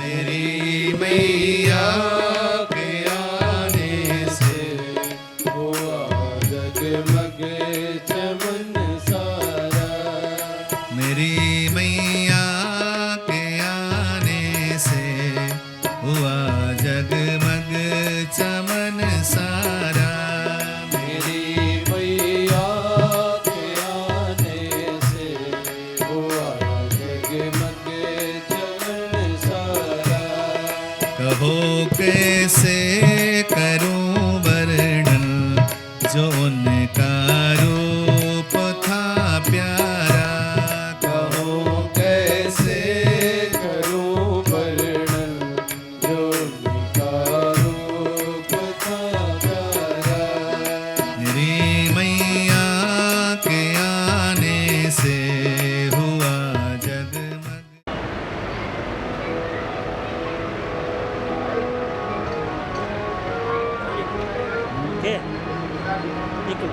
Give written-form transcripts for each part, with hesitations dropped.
मेरी मैया के आने से हुआ जगमग चमन सारा। मेरी मैया के आने से हुआ जगमग चमन सारा। मेरी मैया के आने से हुआ जगमग चमन सारा। कहो कैसे करूं वर्णन जो उनका रूप था प्यारा। कहो कैसे करूं वर्णन जो उनका रूप था प्यारा। मेरी मैया के आने से हुआ जगमग। ओके ठीक है।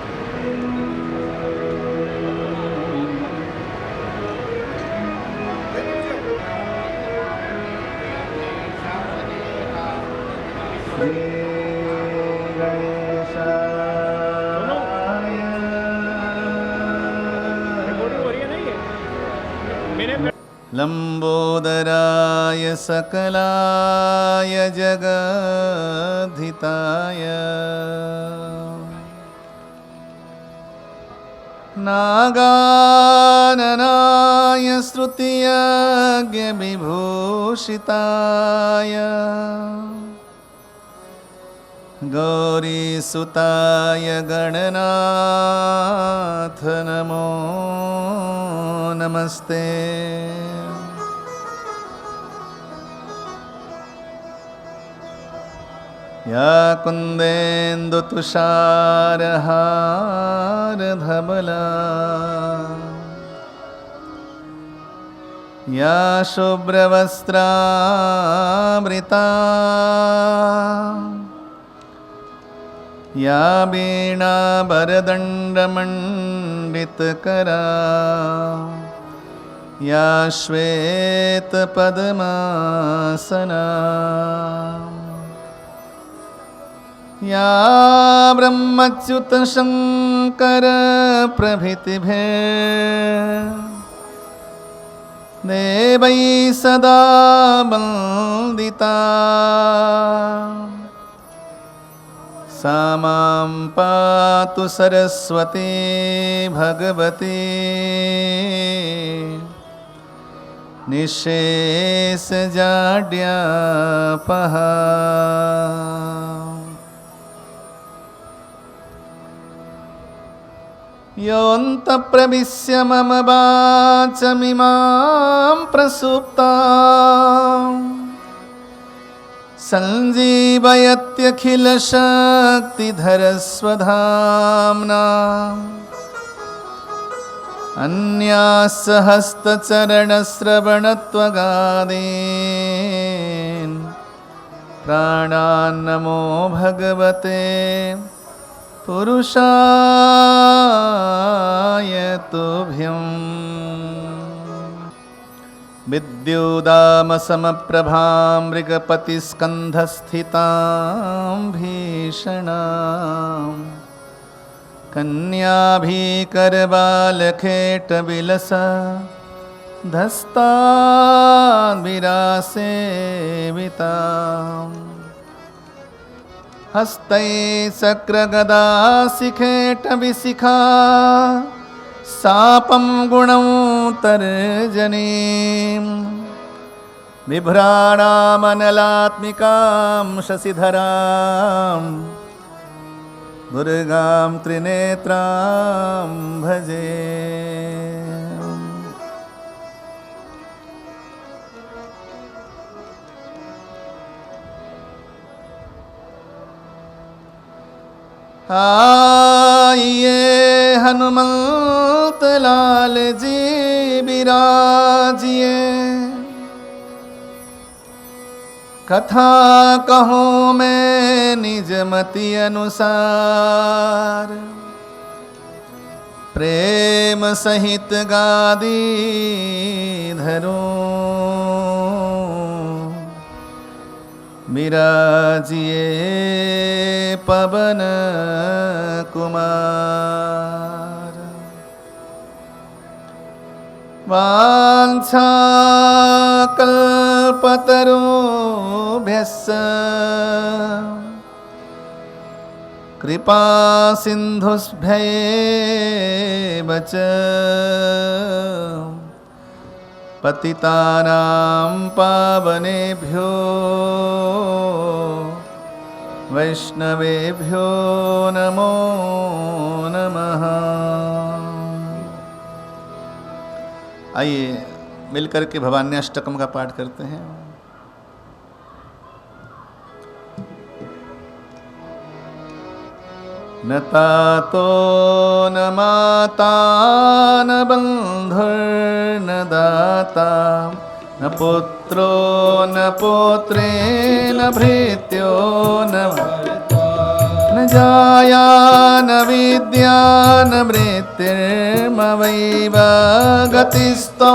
रिकॉर्डिंग हो रही है ना ये मेरे लंबोदराय सकलाय जगद्धिताय नागाननाय श्रुतियज्ञ विभूषिताय गौरीसुताय गणनाथ नमो नमस्ते। या कुन्देन्दुतुषारहारधवला या शुभ्रवस्त्रामृता या वीणाभरदण्डमण्डितकरा या श्वेतपद्मासना या ब्रह्मच्युतशङ्करप्रभृतिभिर्देवैः सदा वन्दिता। सा मां पातु सरस्वती भगवती निःशेषजाड्यापहा। योऽन्तःप्रविश्य मम वाचमिमां प्रसुप्ताम् सञ्जीवयत्यखिलशक्तिधरस्वधाम्ना अन्यासहस्तचरणश्रवणत्वगादीन् प्राणान्नमो भगवते पुरुषाय तुभ्यम्। विद्युदामसमप्रभां मृगपतिस्कन्धस्थितां भीषणां कन्याभीकरबालखेटविलसा धस्ताद्विरासेविताम् हस्तै शक्रगदाशिखेटविशिखा सापं गुणं तर्जनीं बिभ्राणामनलात्मिकां शशिधरां दुर्गां त्रिनेत्रां भजे। आइए हनुमंत लाल जी विराजिए, कथा कहूँ मैं निजमति अनुसार, प्रेम सहित गादी धरूं विराजिए पवन कुमार। वाञ्छाकल्पतरुभ्यश्च कृपा सिन्धुभ्यैव च पतितानां पावनेभ्यो वैष्णवेभ्यो नमो नमः। आइए मिलकर के भवान्याष्टकम का पाठ करते हैं। न तातो न माता न बन्धुर्न दाता न पुत्रो न पौत्रे न भृत्यो न न जाया न विद्या न मृत्युर्मवैव गतिस्तो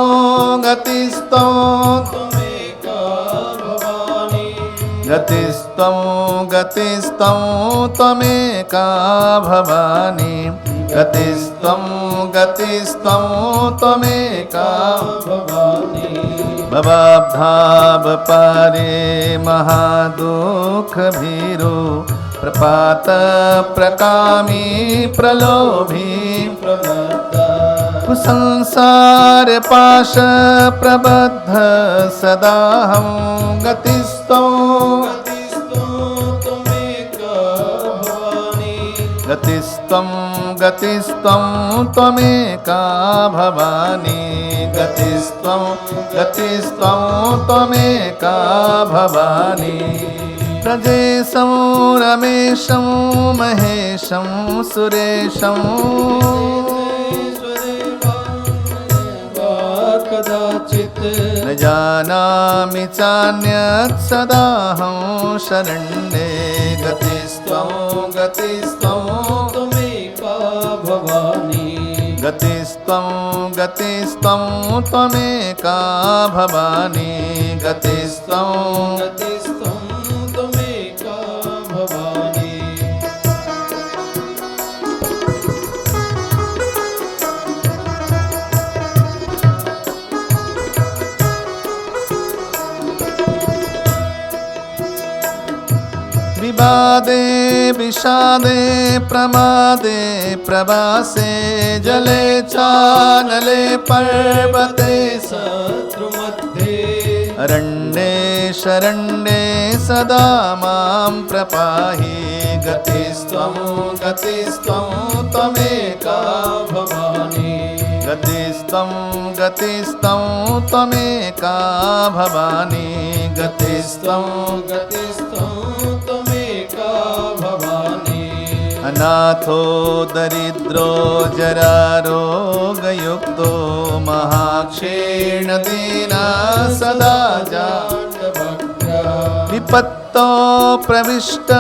गतिस्तो गतिस्त्वं गतिस्त्वं त्वमेका भवानी गतिस्त्वं गतिस्त्वं त्वमेका भवानी। भवाब्धाव पारे महादुःख भीरो प्रपात प्रकामी प्रलोभी कुसंसार पाश प्रबद्ध सदाहं गतिस्तो गतिस्त्वं गतिस्त्वं त्वमेका भवानी गतिस्त्वं गतिस्त्वं त्वमेका भवानी। प्रजेशं रमेशं महेशं सुरेशं कदाचित् न जानामि चान्यत् सदाहं शरण्ये गतिस्त्वं गतिस्त्वं त्वमेका भवानी गतिस्त्वं गतिस्त्वं त्वमेका भवानी गतिस्त्वं गतिस्त्वं त्वमेका भवानी। विवादे विषादे प्रमादे प्रवासे जले चानले पर्वते शत्रुमध्ये अरण्ये शरण्ये सदा मां प्रपाहि गतिस्त्वं गतिस्त्वं त्वमेका भवानी गतिस्त्वं गतिस्त्वं त्वमेका भवानी गतिस्त्वं गतिस्त्वं त्वमेका भवानी। अनाथो दरिद्रो जरारोगयुक्तो महाक्षीण दीना सदा जातभक्त्या विपत्तो प्रविष्ट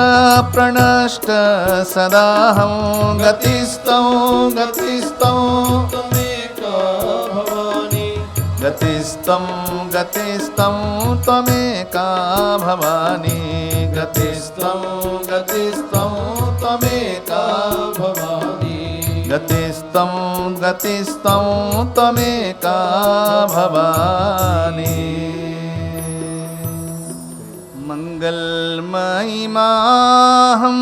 प्रणष्ट सदाहं गतिस्त्वं गतिस्त्वं त्वमेका भवानी गतिस्त्वं गतिस्त्वं त्वमेका भवानी गतिस्त्वं गतिस्त्वं त्वमेका भवानी गतिस्त्वं गतिस्त्वं त्वमेका भवानी। मंगलमयी मां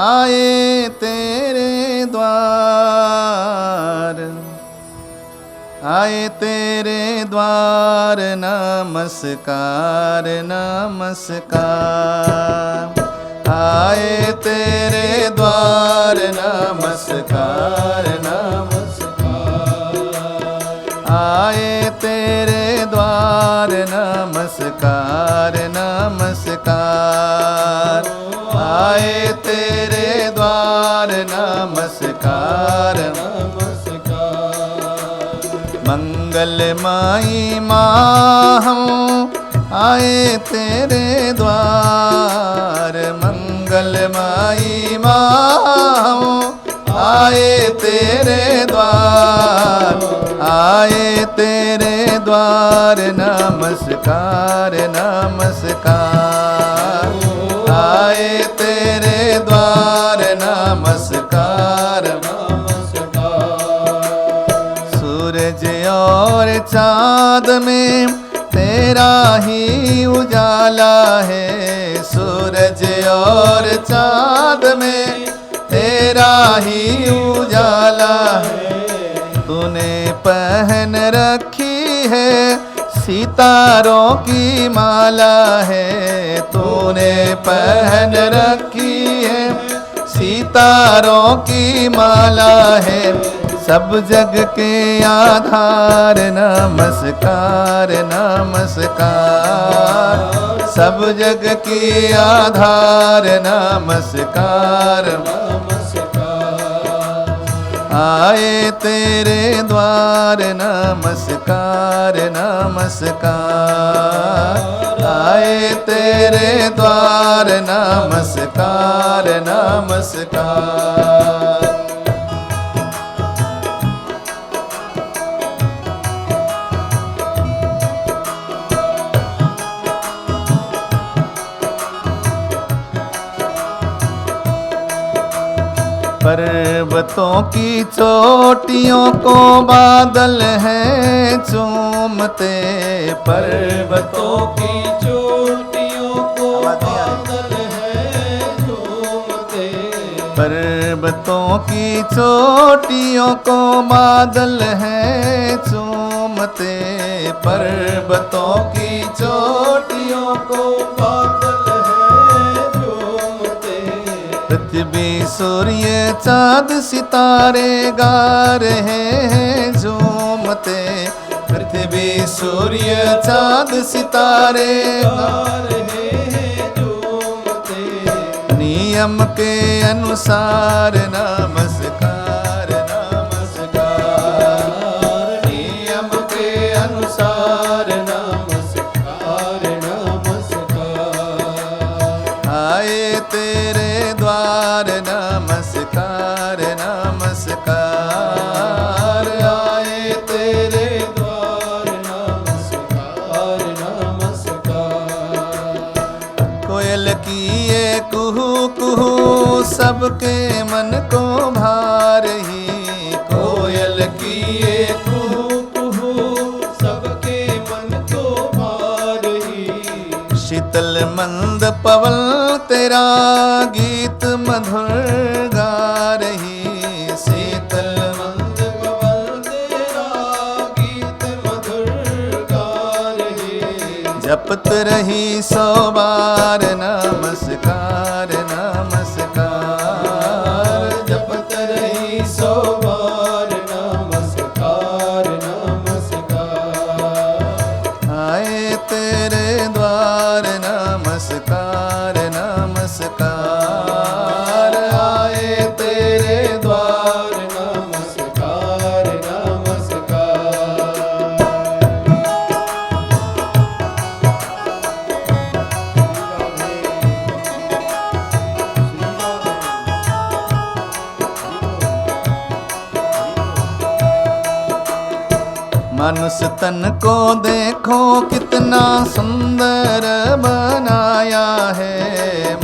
आए तेरे द्वार आए तेरे द्वार नमस्कार नमस्कार आए तेरे द्वार नमस्कार नमस्कार आए तेरे द्वार नमस्कार नमस्कार आए तेरे द्वार नमस्कार नमस्कार। मंगलमयी मां आए तेरे द्वार मंगलमयी मां आए तेरे द्वार आए तेरे द्वार नमस्कार नमस्कार, आए तेरे द्वार नमस्कार नमस्कार। सूरज और चाँद में तेरा ही उजाला है, सूरज और चाँद में तेरा ही उजाला है। तूने पहन रखी है सितारों की माला है, तूने पहन रखी है सितारों की माला है। सब जग के आधार नमस्कार नमस्कार, सब जग की आधार नमस्कार नमस्कार। आए तेरे द्वार नमस्कार नमस्कार, आए तेरे द्वार नमस्कार नमस्कार। पर्वतों की चोटियों को बादल हैं चूमते, पर्वतों की चोटियों को बादल हैं चूमते, पर्वतों की चोटियों को बादल हैं चूमते, पर्वतों की चोटियों को बादल हैं चूमते। पृथ्वी सूर्य चाँद सितारे गा रहे हैं झूमते, पृथ्वी सूर्य चाँद सितारे गा रहे हैं झूमते। नियम के अनुसार नमस्कार नमस्कार, नियम के अनुसार नमस्कार नमस्कार। आए तेरे द्वार नमस्कार नमस्कार, आए तेरे द्वार नमस्कार नमस्कार। कोयल की ये कुहू कुहू सबके मन को भा रही, कोयल की ये कुहू कुहू सबके मन को भा रही। शीतल मंद पवन तेरा गीत मधुर गा रही, शीतल मंद पवन तेरा गीत मधुर गा रही। जपत रही 100 बार नमस्कार नमस्कार, जपत रही 100 बार नमस्कार नमस्कार। आए तेरे द्वार नमस्कार नमस्कार, आए तेरे द्वार नमस्कार नमस्कार। मनुष्य तन को देखो कितना सुंदर बनाया है,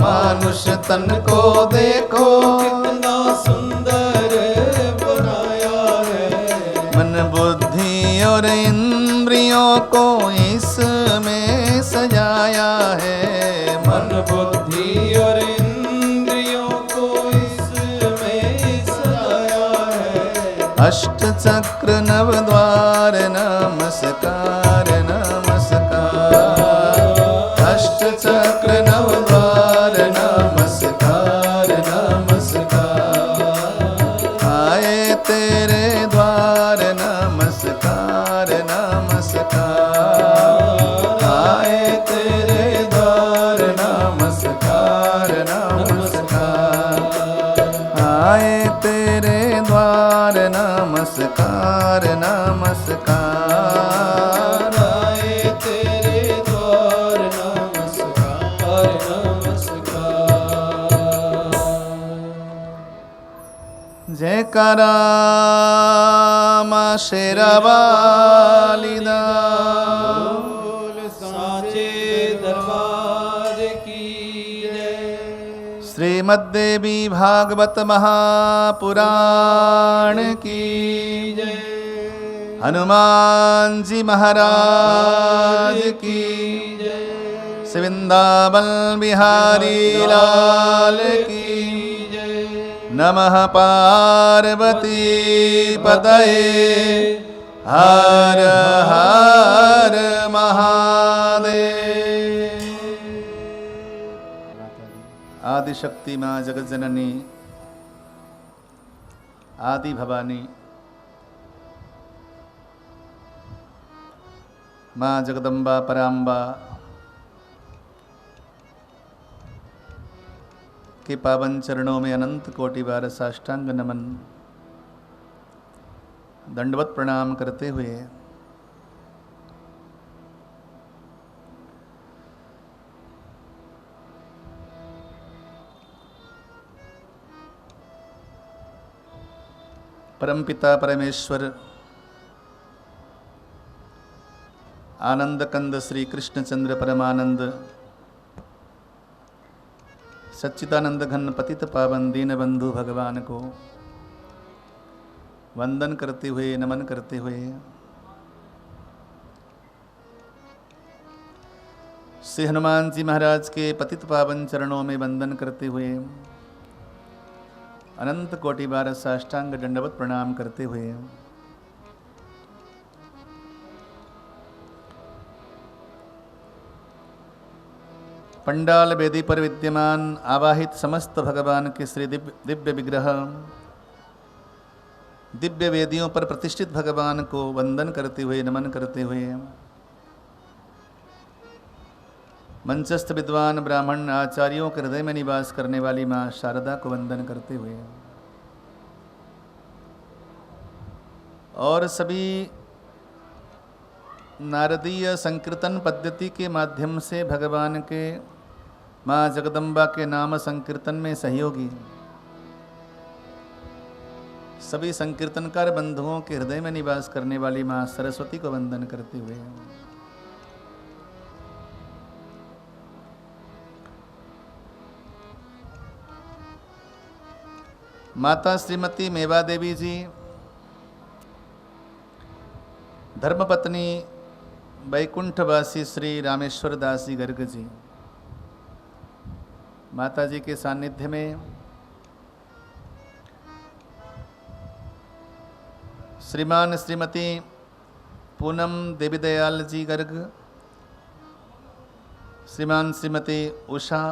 मनुष्य तन को देखो कितना सुंदर बनाया है। मन बुद्धि और इंद्रियों को इसमें सजाया है, मन बुद्धि और इंद्रियों को इसमें सजाया है। अष्ट चक्र नव द्वार नमस्कार नमस्कार, अष्ट चक्र नव द्वार नमस्कार नमस्कार। आए तेरे द्वार नमस्कार नमस्कार, आए तेरे द्वार नमस्कार नमस्कार। आए तेरे द्वार नमस्कार नमस्कार, आए तेरे द्वार नमस्कार नमस्कार। जयकारा शेरावाली दा। बोल साचे दरबार की जय। श्रीमद्देवी भागवत महापुराण की जय। हनुमान जी महाराज की जय। वृंदावन बिहारी लाल की जय। नमः पार्वती पतये हर हर महादेव। आदिशक्ति माँ जगत जननी आदि भवानी माँ जगदम्बा पराम्बा के पावन चरणों में अनंत कोटि बार साष्टांग नमन दंडवत प्रणाम करते हुए परमपिता परमेश्वर आनंद कंद श्री कृष्णचंद्र परमानंद सच्चिदानंद घन पतित पावन दीन बंधु भगवान को वंदन करते हुए नमन करते हुए श्री हनुमान जी महाराज के पतित पावन चरणों में वंदन करते हुए अनंत कोटि बार साष्टांग दंडवत प्रणाम करते हुए पंडाल वेदी पर विद्यमान आवाहित समस्त भगवान के श्री दिव्य विग्रह दिव्य वेदियों पर प्रतिष्ठित भगवान को वंदन करते हुए नमन करते हुए मंचस्थ विद्वान ब्राह्मण आचार्यों के हृदय में निवास करने वाली माँ शारदा को वंदन करते हुए और सभी नारदीय संकीर्तन पद्धति के माध्यम से भगवान के माँ जगदम्बा के नाम संकीर्तन में सहयोगी सभी संकीर्तनकार बंधुओं के हृदय में निवास करने वाली माँ सरस्वती को वंदन करते हुए माता श्रीमती मेवा देवी जी धर्मपत्नी वैकुंठवासी श्री रामेश्वर दास जी गर्ग जी माता जी के सानिध्य में श्रीमान श्रीमती पूनम देवी दयाल जी गर्ग श्रीमान श्रीमती उषा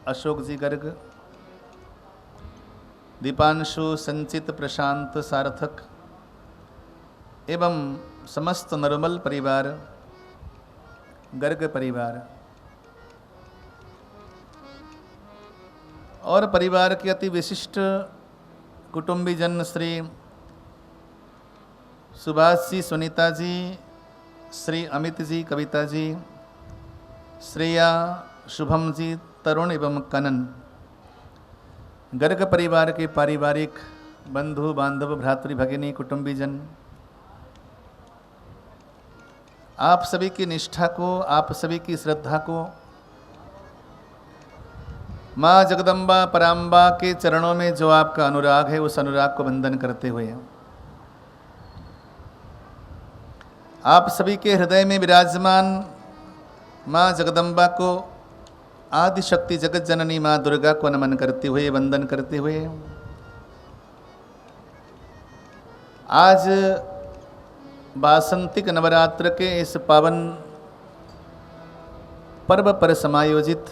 अशोक जी गर्ग दीपांशु संचित प्रशांत सार्थक एवं समस्त नरमल परिवार गर्ग परिवार और परिवार के अति विशिष्ट कुटुंबीजन श्री सुभाष जी सुनीता जी श्री अमित जी कविता जी श्रेया शुभम जी तरुण एवं कनन गर्ग परिवार के पारिवारिक बंधु बांधव भ्रातृ भगिनी कुटुंबीजन आप सभी की निष्ठा को आप सभी की श्रद्धा को माँ जगदम्बा पराम्बा के चरणों में जो आपका अनुराग है उस अनुराग को वंदन करते हुए आप सभी के हृदय में विराजमान माँ जगदम्बा को आदि शक्ति जगत जननी माँ दुर्गा को नमन करते हुए वंदन करते हुए आज वासंतिक नवरात्र के इस पावन पर्व पर समायोजित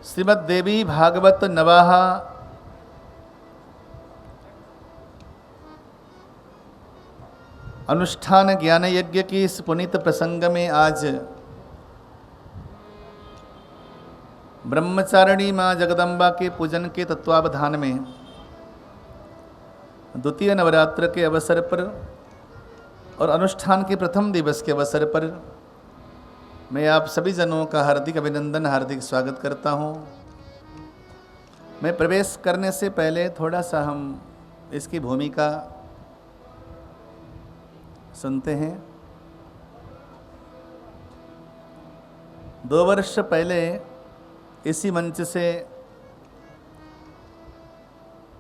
श्रीमद् देवी भागवत नवाहा अनुष्ठान ज्ञान यज्ञ की इस पुनीत प्रसंग में आज ब्रह्मचारिणी माँ जगदम्बा के पूजन के तत्वावधान में द्वितीय नवरात्र के अवसर पर और अनुष्ठान के प्रथम दिवस के अवसर पर मैं आप सभी जनों का हार्दिक अभिनंदन हार्दिक स्वागत करता हूँ। मैं प्रवेश करने से पहले थोड़ा सा हम इसकी भूमिका सुनते हैं। 2 वर्ष पहले इसी मंच से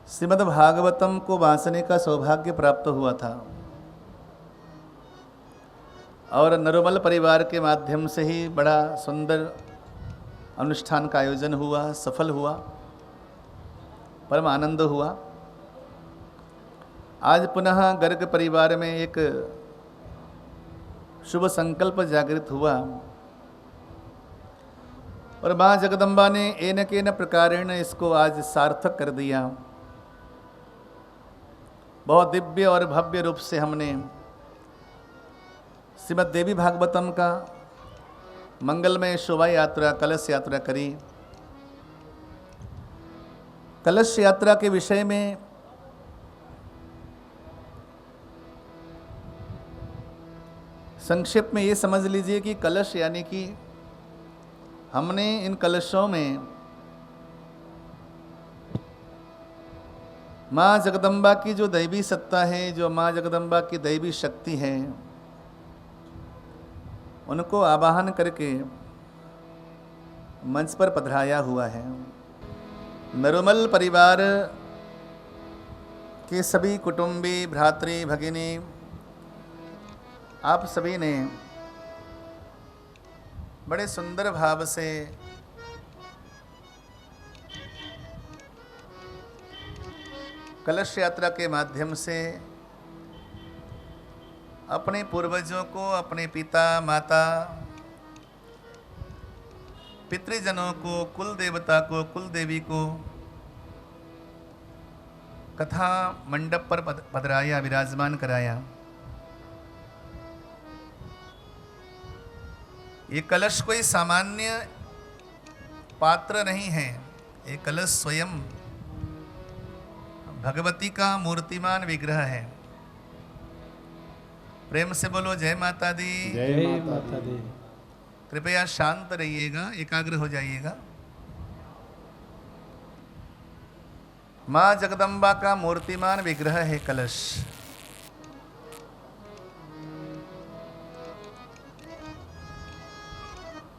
श्रीमद् भागवतम को वाचने का सौभाग्य प्राप्त हुआ था और नरोमल परिवार के माध्यम से ही बड़ा सुंदर अनुष्ठान का आयोजन हुआ, सफल हुआ, परम आनंद हुआ। आज पुनः गर्ग परिवार में एक शुभ संकल्प जागृत हुआ और माँ जगदम्बा ने एन केन प्रकारेण इसको आज सार्थक कर दिया। बहुत दिव्य और भव्य रूप से हमने श्रीमद् देवी भागवतम का मंगलमय शोभा यात्रा, कलश यात्रा करी। कलश यात्रा के विषय में संक्षेप में ये समझ लीजिए कि कलश यानी कि हमने इन कलशों में माँ जगदम्बा की जो दैवी सत्ता है, जो माँ जगदम्बा की दैवी शक्ति है, उनको आवाहन करके मंच पर पधराया हुआ है। नरोमल परिवार के सभी कुटुंबी, भ्रातृ, भगिनी, आप सभी ने बड़े सुंदर भाव से कलश यात्रा के माध्यम से अपने पूर्वजों को, अपने पिता माता, पितृजनों को, कुल देवता को, कुल देवी को कथा मंडप पर पधराया, विराजमान कराया। ये कलश कोई सामान्य पात्र नहीं है, ये कलश स्वयं भगवती का मूर्तिमान विग्रह है। प्रेम से बोलो जय माता दी। जय माता दी। कृपया शांत रहिएगा, एकाग्र हो जाइएगा। माँ जगदम्बा का मूर्तिमान विग्रह है कलश।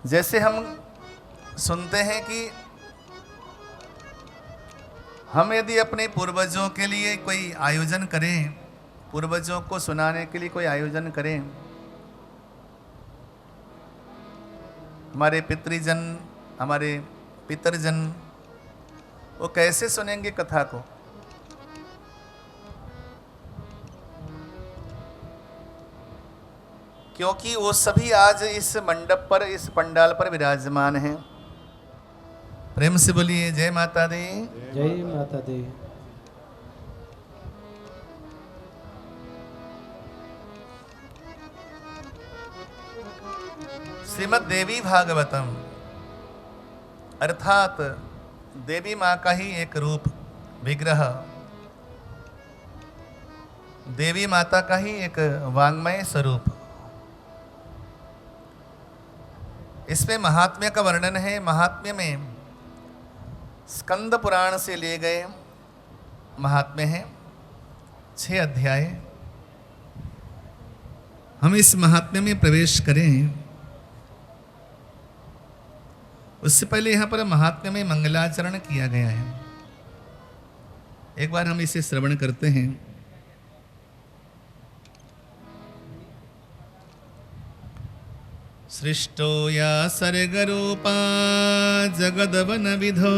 जैसे हम सुनते हैं कि हम यदि अपने पूर्वजों के लिए कोई आयोजन करें, पूर्वजों को सुनाने के लिए कोई आयोजन करें, हमारे पितृजन, हमारे पितरजन, वो कैसे सुनेंगे कथा को? क्योंकि वो सभी आज इस मंडप पर, इस पंडाल पर विराजमान हैं। प्रेम से बोलिए जय माता दी। जय माता दी। श्रीमद् देवी भागवतम अर्थात देवी माँ का ही एक रूप, विग्रह, देवी माता का ही एक वाङ्मय स्वरूप। इसमें महात्म्य का वर्णन है। महात्म्य में स्कंद पुराण से लिए गए महात्म्य हैं, 6 अध्याय। हम इस महात्म्य में प्रवेश करें उससे पहले यहाँ पर महात्म्य में मंगलाचरण किया गया है। एक बार हम इसे श्रवण करते हैं। सृष्टो या सर्गरूपा जगदवन विधो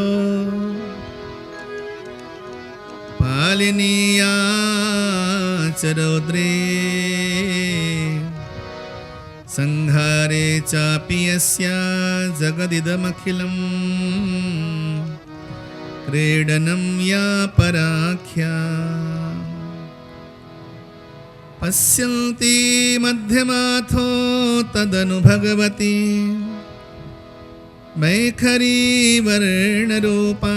पालिनीया च रौद्रे संहारे चापि यस्या जगदिदमखिलं क्रीडनं या पराख्या पश्यन्ति मध्यमाथो तदनु भगवती मैखरी वर्णरूपा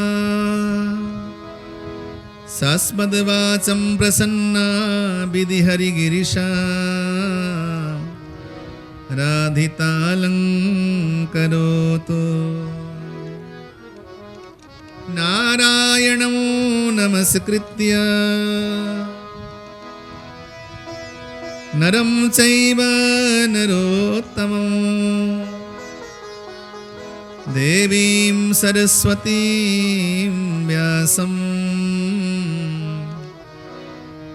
सास्मद्वाचं प्रसन्ना विधिहरिगिरिशा राधितालङ्करोतु नारायणं नरं चैव नरोत्तमं देवीं सरस्वतीं व्यासं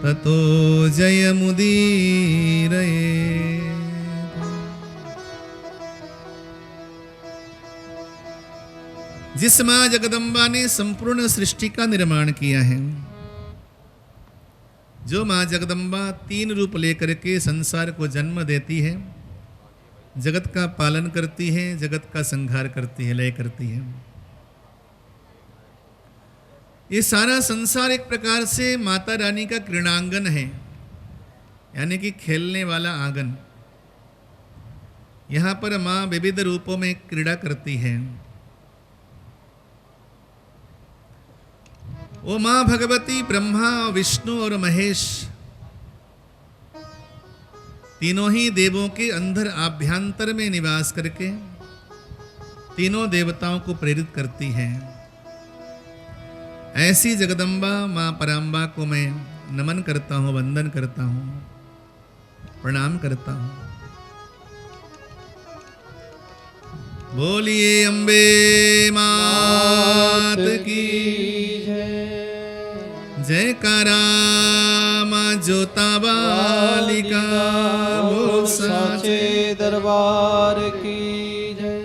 ततो जयमुदीरये। जिस माँ जगदम्बा ने संपूर्ण सृष्टि का निर्माण किया है, जो माँ जगदम्बा 3 रूप लेकर के संसार को जन्म देती है, जगत का पालन करती है, जगत का संहार करती है, लय करती है। ये सारा संसार एक प्रकार से माता रानी का क्रीड़ांगन है, यानी कि खेलने वाला आंगन। यहाँ पर माँ विविध रूपों में क्रीड़ा करती है। वो माँ भगवती ब्रह्मा, विष्णु और महेश तीनों ही देवों के अंदर आभ्यंतर में निवास करके तीनों देवताओं को प्रेरित करती हैं। ऐसी जगदम्बा माँ पराम्बा को मैं नमन करता हूँ, वंदन करता हूँ, प्रणाम करता हूँ। बोलिए अम्बे मात की जयकारा, माँ जोता वाली का बोल साचे दरबार की जय।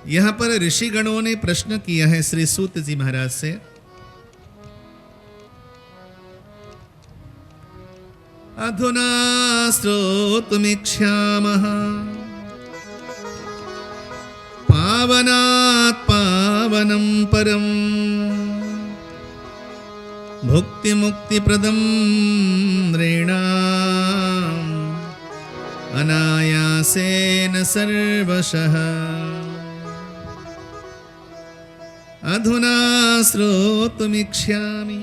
यहाँ पर ऋषिगणों ने प्रश्न किया है श्री सूत जी महाराज से। अधुना श्रोतुमिच्छामः पावनात् पावनं परं भुक्ति मुक्ति प्रदं नृणाम् अनायासेन सर्वशः। अधुना श्रोतुमिच्छामि।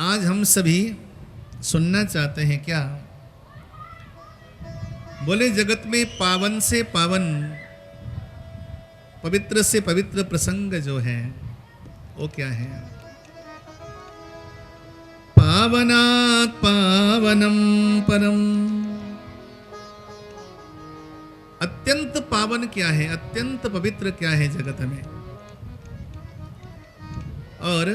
आज हम सभी सुनना चाहते हैं क्या? बोले जगत में पावन से पावन, पवित्र से पवित्र प्रसंग जो है वो क्या है? पावनात् पावनं परम। अत्यंत पावन क्या है, अत्यंत पवित्र क्या है जगत में? और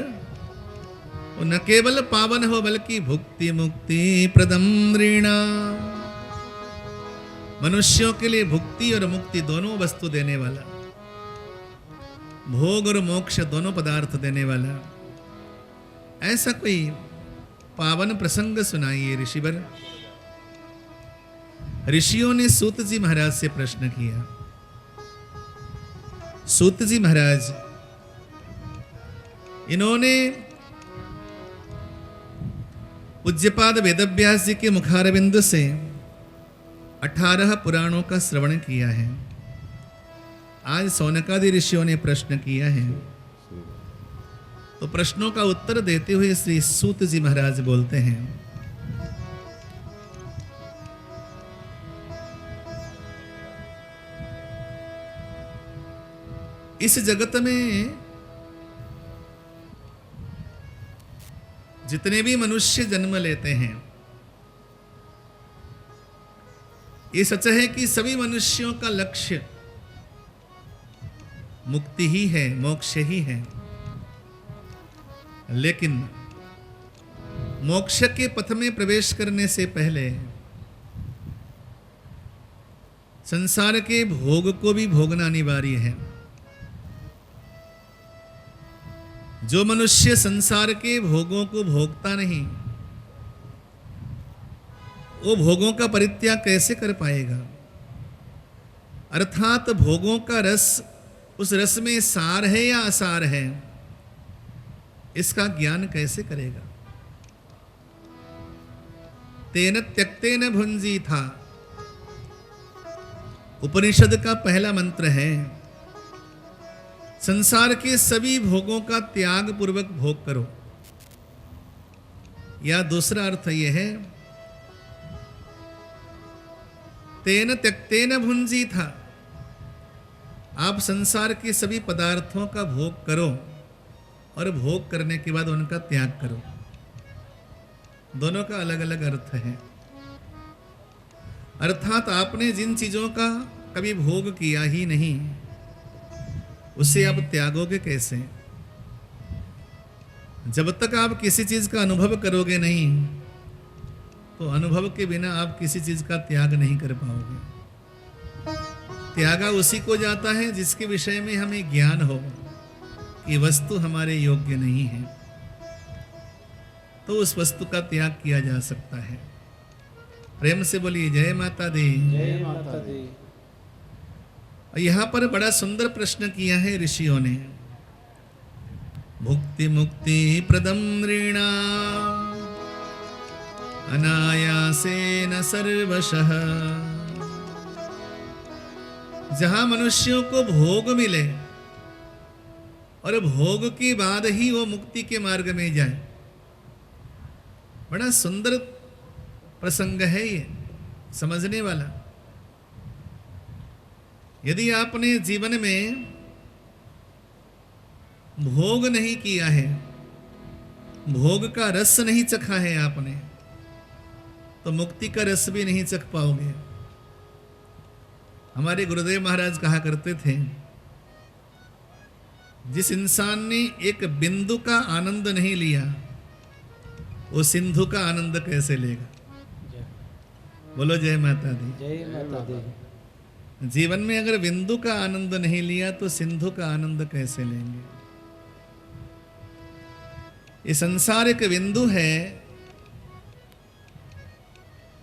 न केवल पावन हो बल्कि भुक्ति मुक्ति प्रदम नृणाम्, मनुष्यों के लिए भुक्ति और मुक्ति दोनों वस्तु देने वाला, भोग और मोक्ष दोनों पदार्थ देने वाला, ऐसा कोई पावन प्रसंग सुनाइए ऋषिवर। ऋषियों ने सूत जी महाराज से प्रश्न किया। सूत जी महाराज इन्होंने पूज्यपाद वेदव्यास जी के मुखारविंद से 18 पुराणों का श्रवण किया है। आज सौनकादि ऋषियों ने प्रश्न किया है, तो प्रश्नों का उत्तर देते हुए श्री सूत जी महाराज बोलते हैं, इस जगत में जितने भी मनुष्य जन्म लेते हैं, ये सच है कि सभी मनुष्यों का लक्ष्य मुक्ति ही है, मोक्ष ही है। लेकिन मोक्ष के पथ में प्रवेश करने से पहले संसार के भोग को भी भोगना अनिवार्य है। जो मनुष्य संसार के भोगों को भोगता नहीं, वो भोगों का परित्याग कैसे कर पाएगा? अर्थात भोगों का रस, उस रस में सार है या असार है, इसका ज्ञान कैसे करेगा? तेन त्यक्तेन भुंजी था उपनिषद का पहला मंत्र है। संसार के सभी भोगों का त्याग पूर्वक भोग करो। या दूसरा अर्थ यह है, तेन त्यक्तेन भुंजी था, आप संसार के सभी पदार्थों का भोग करो और भोग करने के बाद उनका त्याग करो। दोनों का अलग अलग अर्थ है। अर्थात आपने जिन चीजों का कभी भोग किया ही नहीं, उसे आप त्यागोगे कैसे? जब तक आप किसी चीज का अनुभव करोगे नहीं, तो अनुभव के बिना आप किसी चीज का त्याग नहीं कर पाओगे। त्यागा उसी को जाता है जिसके विषय में हमें ज्ञान हो कि वस्तु हमारे योग्य नहीं है, तो उस वस्तु का त्याग किया जा सकता है। प्रेम से बोलिए जय माता दी। जय माता दी। यहाँ पर बड़ा सुंदर प्रश्न किया है ऋषियों ने। भुक्ति मुक्ति प्रदम नृणाम् अनायासेन सर्वशः। जहां मनुष्यों को भोग मिले और भोग के बाद ही वो मुक्ति के मार्ग में जाए, बड़ा सुंदर प्रसंग है ये, समझने वाला। यदि आपने जीवन में भोग नहीं किया है, भोग का रस नहीं चखा है आपने, तो मुक्ति का रस भी नहीं चख पाओगे। हमारे गुरुदेव महाराज कहा करते थे, जिस इंसान ने एक बिंदु का आनंद नहीं लिया, वो सिंधु का आनंद कैसे लेगा? बोलो जय माता दी। जय माता दी। जीवन में अगर बिंदु का आनंद नहीं लिया तो सिंधु का आनंद कैसे लेंगे? ये संसार एक बिंदु है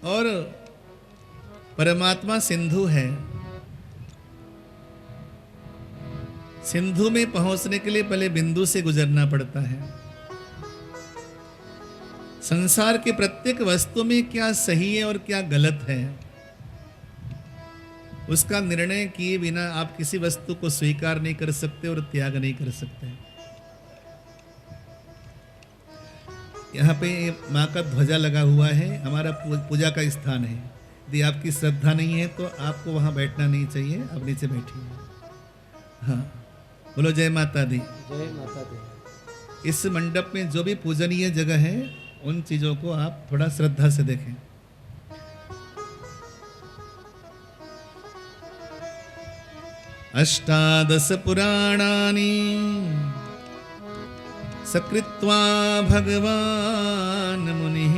और परमात्मा सिंधु है। सिंधु में पहुंचने के लिए पहले बिंदु से गुजरना पड़ता है। संसार के प्रत्येक वस्तु में क्या सही है और क्या गलत है, उसका निर्णय किए बिना आप किसी वस्तु को स्वीकार नहीं कर सकते और त्याग नहीं कर सकते। यहाँ पे माँ का ध्वजा लगा हुआ है, हमारा पूजा का स्थान है। यदि आपकी श्रद्धा नहीं है तो आपको वहाँ बैठना नहीं चाहिए, आप नीचे बैठिए। हाँ, बोलो जय माता दी। जय माता दी। इस मंडप में जो भी पूजनीय जगह है, उन चीजों को आप थोड़ा श्रद्धा से देखें। अष्टादश पुराणानि सकृत्वा भगवान मुनिः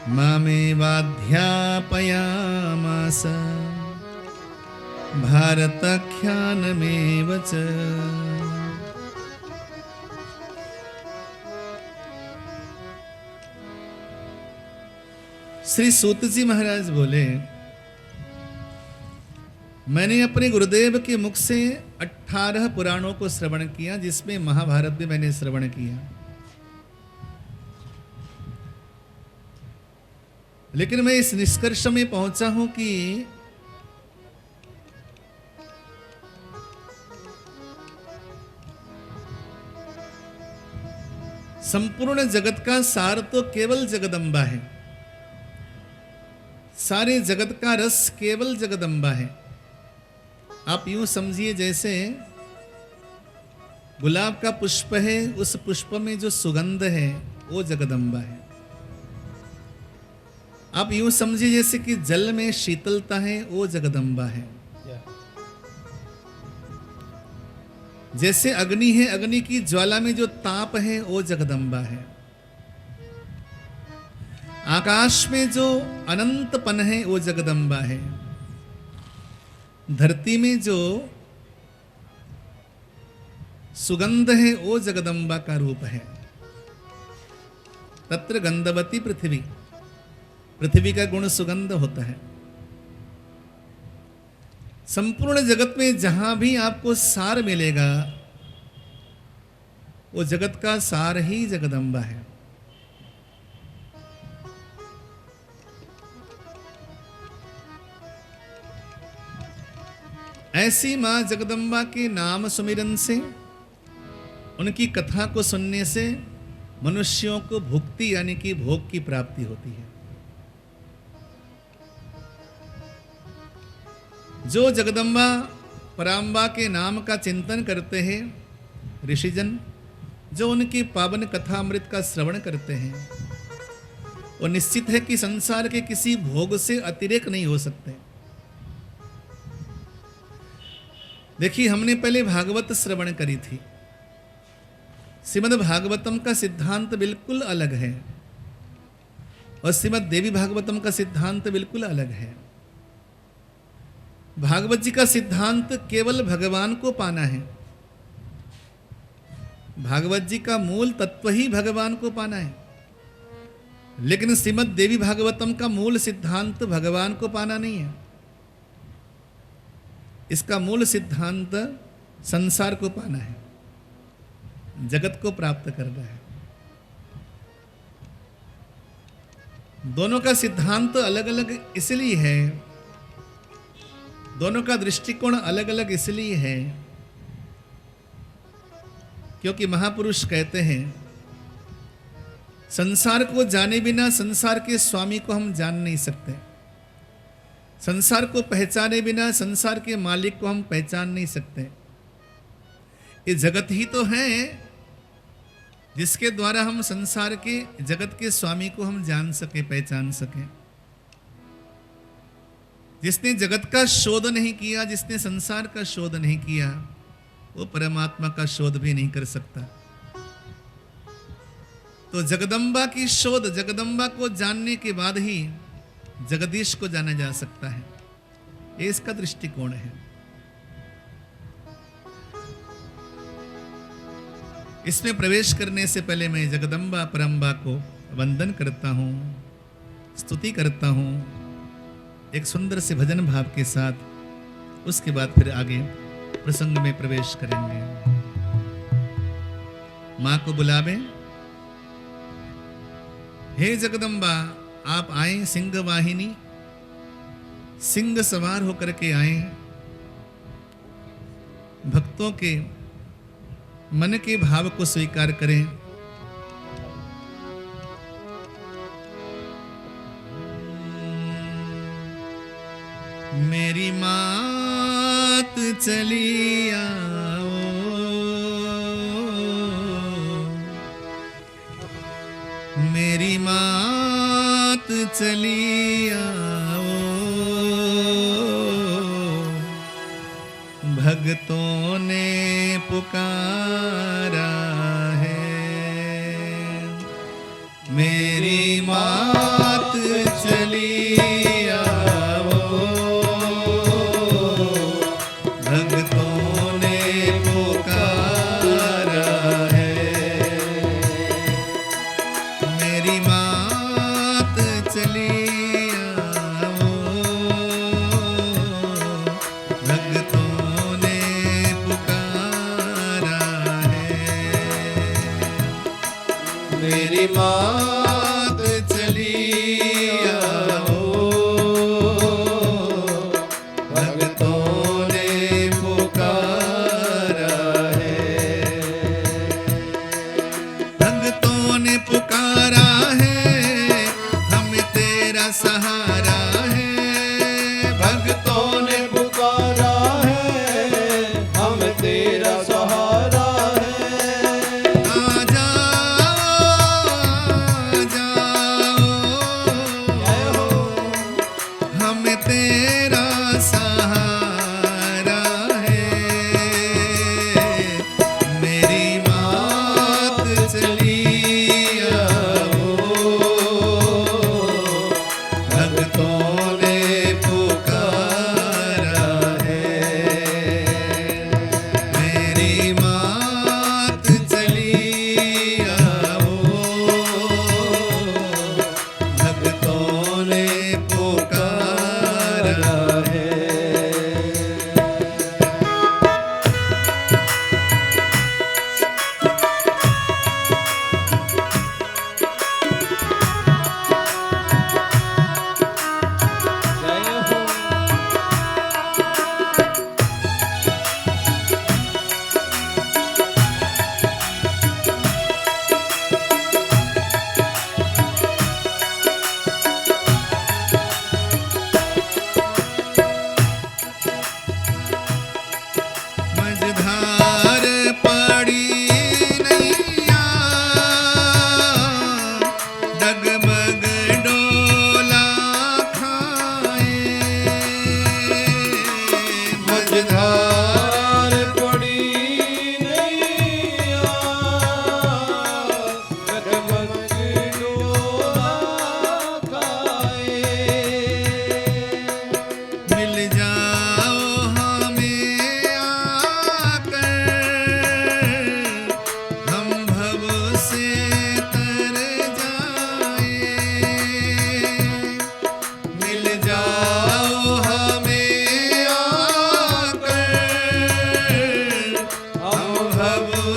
मामेवाध्यापयामास भारताख्यानमेव च। श्री सूत जी महाराज बोले, मैंने अपने गुरुदेव के मुख से 18 पुराणों को श्रवण किया, जिसमें महाभारत भी मैंने श्रवण किया। लेकिन मैं इस निष्कर्ष में पहुंचा हूं कि संपूर्ण जगत का सार तो केवल जगदम्बा है। सारे जगत का रस केवल जगदम्बा है। आप यूं समझिए जैसे गुलाब का पुष्प है, उस पुष्प में जो सुगंध है वो जगदम्बा है। आप यूं समझिए जैसे कि जल में शीतलता है, वो जगदम्बा है। जैसे अग्नि है, अग्नि की ज्वाला में जो ताप है वो जगदम्बा है। आकाश में जो अनंतपन है वो जगदम्बा है। धरती में जो सुगंध है वो जगदम्बा का रूप है। तत्र गंधवती पृथ्वी, पृथ्वी का गुण सुगंध होता है। संपूर्ण जगत में जहां भी आपको सार मिलेगा, वो जगत का सार ही जगदम्बा है। ऐसी मां जगदम्बा के नाम सुमिरन से, उनकी कथा को सुनने से मनुष्यों को भुक्ति यानी कि भोग की प्राप्ति होती है। जो जगदम्बा पराम्बा के नाम का चिंतन करते हैं ऋषिजन, जो उनकी पावन कथामृत का श्रवण करते हैं, वो निश्चित है कि संसार के किसी भोग से अतिरेक नहीं हो सकते। देखिए, हमने पहले भागवत श्रवण करी थी। श्रीमद् भागवतम का सिद्धांत बिल्कुल अलग है और श्रीमद् देवी भागवतम का सिद्धांत बिल्कुल अलग है। भागवत जी का सिद्धांत केवल भगवान को पाना है। भागवत जी का मूल तत्व ही भगवान को पाना है, लेकिन श्रीमद् देवी भागवतम का मूल सिद्धांत भगवान को पाना नहीं है। इसका मूल सिद्धांत संसार को पाना है, जगत को प्राप्त करना है। दोनों का सिद्धांत अलग अलग इसलिए है, दोनों का दृष्टिकोण अलग अलग इसलिए है क्योंकि महापुरुष कहते हैं संसार को जाने बिना संसार के स्वामी को हम जान नहीं सकते। संसार को पहचाने बिना संसार के मालिक को हम पहचान नहीं सकते। ये जगत ही तो है जिसके द्वारा हम संसार के जगत के स्वामी को हम जान सके, पहचान सके। जिसने जगत का शोध नहीं किया, जिसने संसार का शोध नहीं किया, वो परमात्मा का शोध भी नहीं कर सकता। तो जगदम्बा की शोध, जगदम्बा को जानने के बाद ही जगदीश को जाना जा सकता है। ये इसका दृष्टिकोण है। इसमें प्रवेश करने से पहले मैं जगदम्बा परम्बा को वंदन करता हूं, स्तुति करता हूं एक सुंदर से भजन भाव के साथ। उसके बाद फिर आगे प्रसंग में प्रवेश करेंगे। मां को बुलावे, हे जगदम्बा आप आए सिंह वाहिनी, सिंह सवार होकर के आए, भक्तों के मन के भाव को स्वीकार करें। मेरी मात चली आओ, मेरी मात चली आओ, भक्तों ने पुकारा है। मेरी मात चली आओ, भक्तों ने पुकारा है। मेरी मात चली आओ, भक्तों ने पुकारा है। मेरी मात चली आओ, भक्तों ने पुकारा है। भक्तों ने पुकारा है, हम तेरा सहारा है। भक्तों ने पुकारा है, हम तेरा सहारा है। आ जाओ,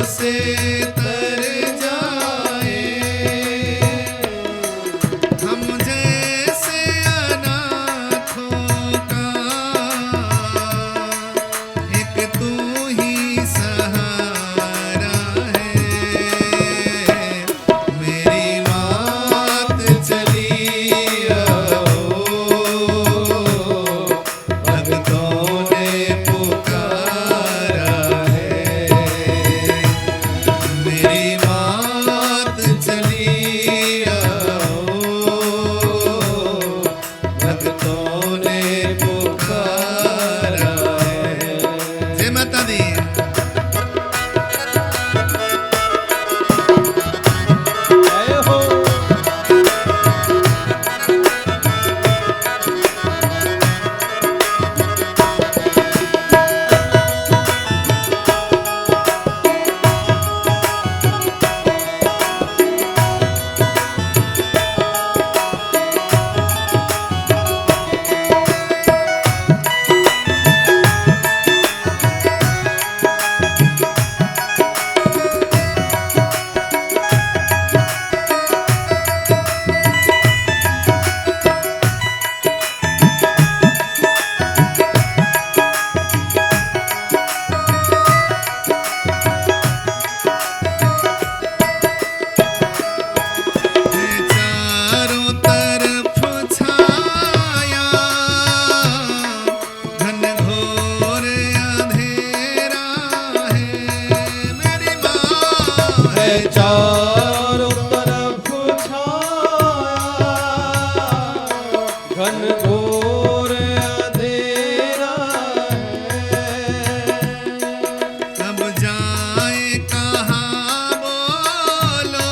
से तर जाए, हम जैसे अनाथों का एक तू ही सहारा है। मेरी मात चली आओ, भक्तों ने पुकारा है। मेरी मात चली आओ, भक्तों ने पुकारा है। जय माता दी। जय हो। चारों तरफ छाया घन घोर अंधेरा है। मेरी माँ है चारों तरफ छाया घन घोर अंधेरा है। अब जाए कहाँ बोलो,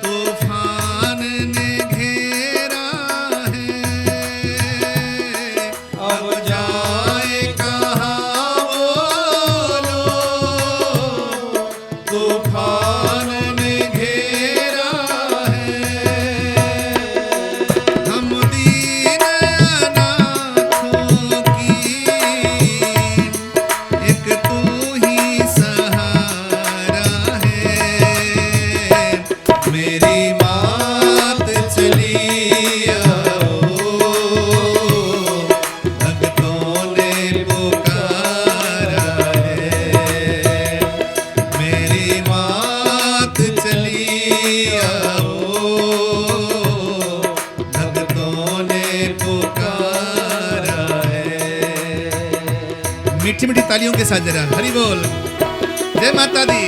तूफान ने घेरा है। अब जाए कहाँ बोलो, तूफान ने घेरा है। हम दीन अनाथों की एक तू ही सहारा है। मेरी मात चली आओ, भक्तों ने पुकारा है। मेरी मात चली आओ, भक्तों ने पुकारा है। मीठी मीठी तालियों के साथ जरा हरि बोल। जय माता दी।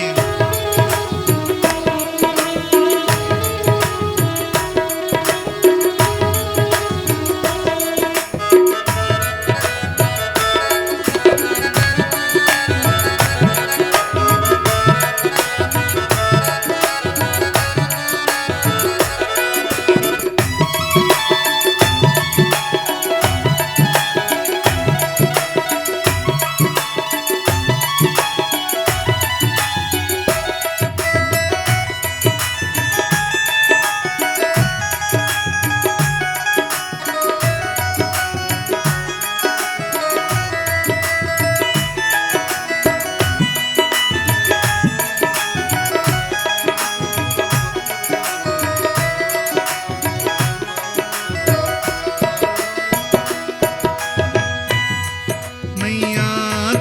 मैया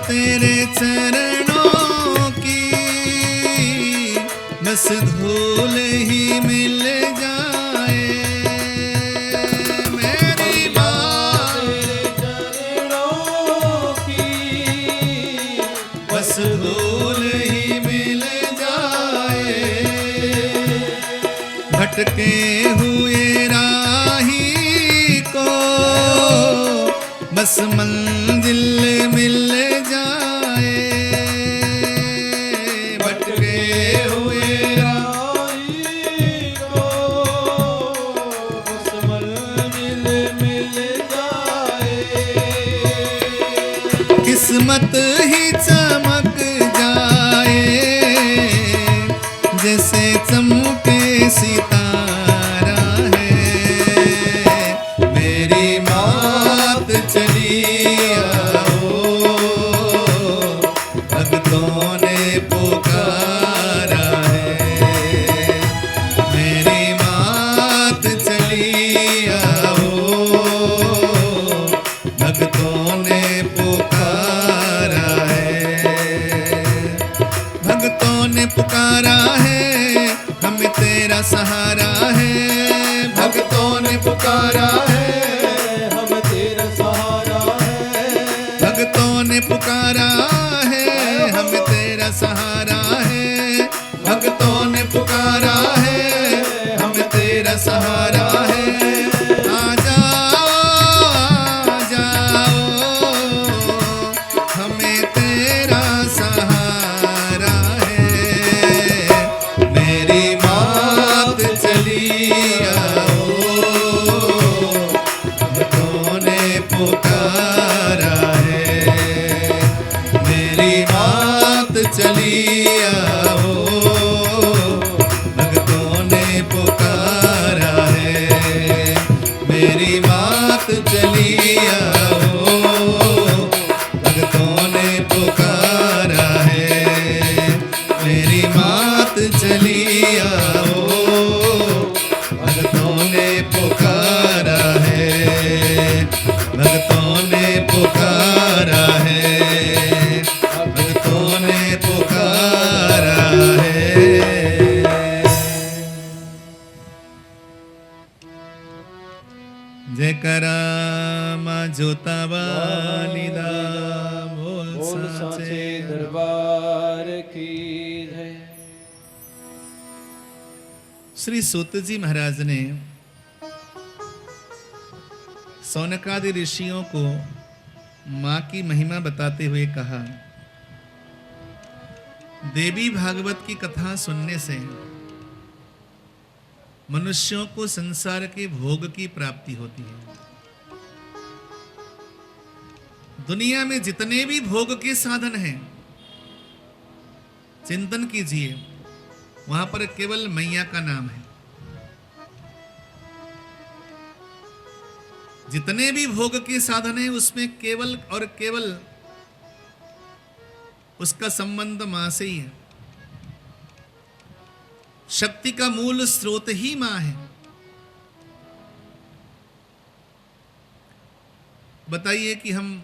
तेरे चरणों की बस धूल ही मिल जाए। मेरी माँ चरणों की बस धूल ही मिल जाए। भटके हुए राही को बस मंजिल मिल जाए। भटके हुए राही को बस मंजिल मिल जाए। किस्मत ही चमक जाए, जैसे चमके सितारा है। मेरी मात चली आओ, भक्तों ने पुकारा है, मेरी मात चली आओ, भक्तों ने पुकारा है, भक्तों ने पुकारा है, हमें तेरा सहारा है, भक्तों ने पुकारा है, हम तेरा सहारा है, भक्तों ने पुकारा है, हमें तेरा सहारा है, भक्तों ने पुकारा है, हमें तेरा सहारा है, आ जाओ, आ जाओ, हमें तेरा सहारा है, मेरी मात चली आओ, भक्तों ने पुकारा है, मेरी मात चली आओ, भक्तों ने पुकारा है, मेरी मात चली आओ, भक्तों ने पुकारा है, मेरी मात चली आओ, भक्तों ने पुकारा है, भक्तों ने पुकारा है, भक्तों ने पुकारा है। जयकारा मां जोता वाली दा, बोल बोल साचे साचे दरबार की जय। श्री सूत जी महाराज ने सौनकादि ऋषियों को मां की महिमा बताते हुए कहा, देवी भागवत की कथा सुनने से मनुष्यों को संसार के भोग की प्राप्ति होती है। दुनिया में जितने भी भोग के साधन हैं, चिंतन कीजिए, वहां पर केवल मैया का नाम है। जितने भी भोग के साधन हैं उसमें केवल और केवल उसका संबंध मां से ही है। शक्ति का मूल स्रोत ही मां है। बताइए कि हम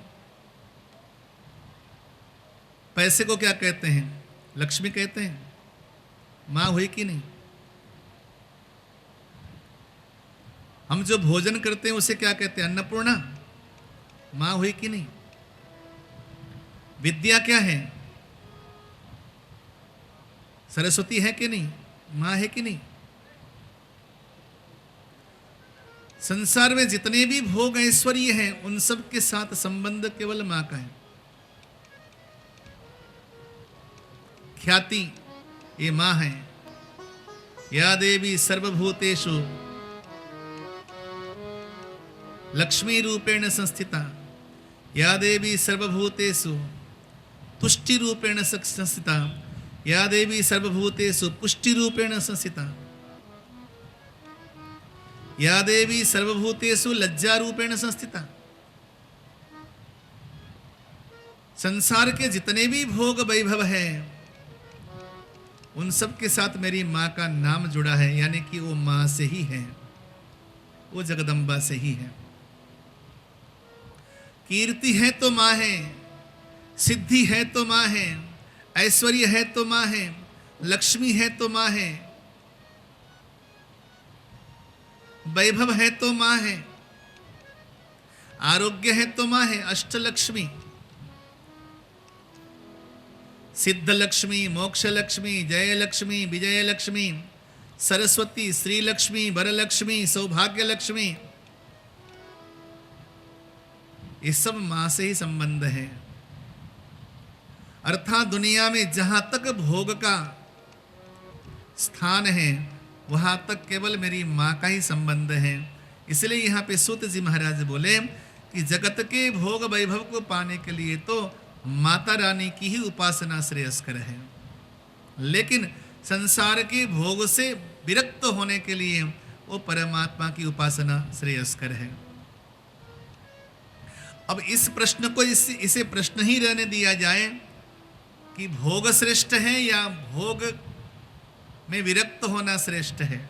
पैसे को क्या कहते हैं? लक्ष्मी कहते हैं। मां हुई कि नहीं? हम जो भोजन करते हैं उसे क्या कहते हैं? अन्नपूर्णा। मां हुई कि नहीं? विद्या क्या है? सरस्वती है कि नहीं? मां है कि नहीं? संसार में जितने भी भोग ऐश्वर्य हैं उन सब के साथ संबंध केवल मां का है। ख्याति ये मां है। या देवी सर्वभूतेषु लक्ष्मी रूपेण संस्थिता, या देवी सर्वभूतेषु तुष्टि रूपेण संस्थिता, या देवी सर्वभूतेषु पुष्टि रूपेण संस्थिता, या देवी सर्वभूतेषु लज्जा रूपेण संस्थिता। संसार के जितने भी भोग वैभव है उन सब के साथ मेरी मां का नाम जुड़ा है, यानी कि वो मां से ही है, वो जगदम्बा से ही है। कीर्ति है तो मां है, सिद्धि है तो मां है, ऐश्वर्य है तो मां है, लक्ष्मी है तो मां है, वैभव है तो मां है, आरोग्य है तो मां है। अष्टलक्ष्मी, सिद्ध लक्ष्मी, मोक्ष लक्ष्मी, जय लक्ष्मी, विजय लक्ष्मी, सरस्वती, श्री लक्ष्मी, वरलक्ष्मी, सौभाग्य लक्ष्मी, ये सब मां से ही संबंध है। अर्थात दुनिया में जहां तक भोग का स्थान है वहां तक केवल मेरी मां का ही संबंध है। इसलिए यहाँ पे सूत जी महाराज बोले कि जगत के भोग वैभव को पाने के लिए तो माता रानी की ही उपासना श्रेयस्कर है, लेकिन संसार के भोग से विरक्त होने के लिए वो परमात्मा की उपासना श्रेयस्कर है। अब इस प्रश्न को इसे प्रश्न ही रहने दिया जाए कि भोग श्रेष्ठ है या भोग में विरक्त होना श्रेष्ठ है।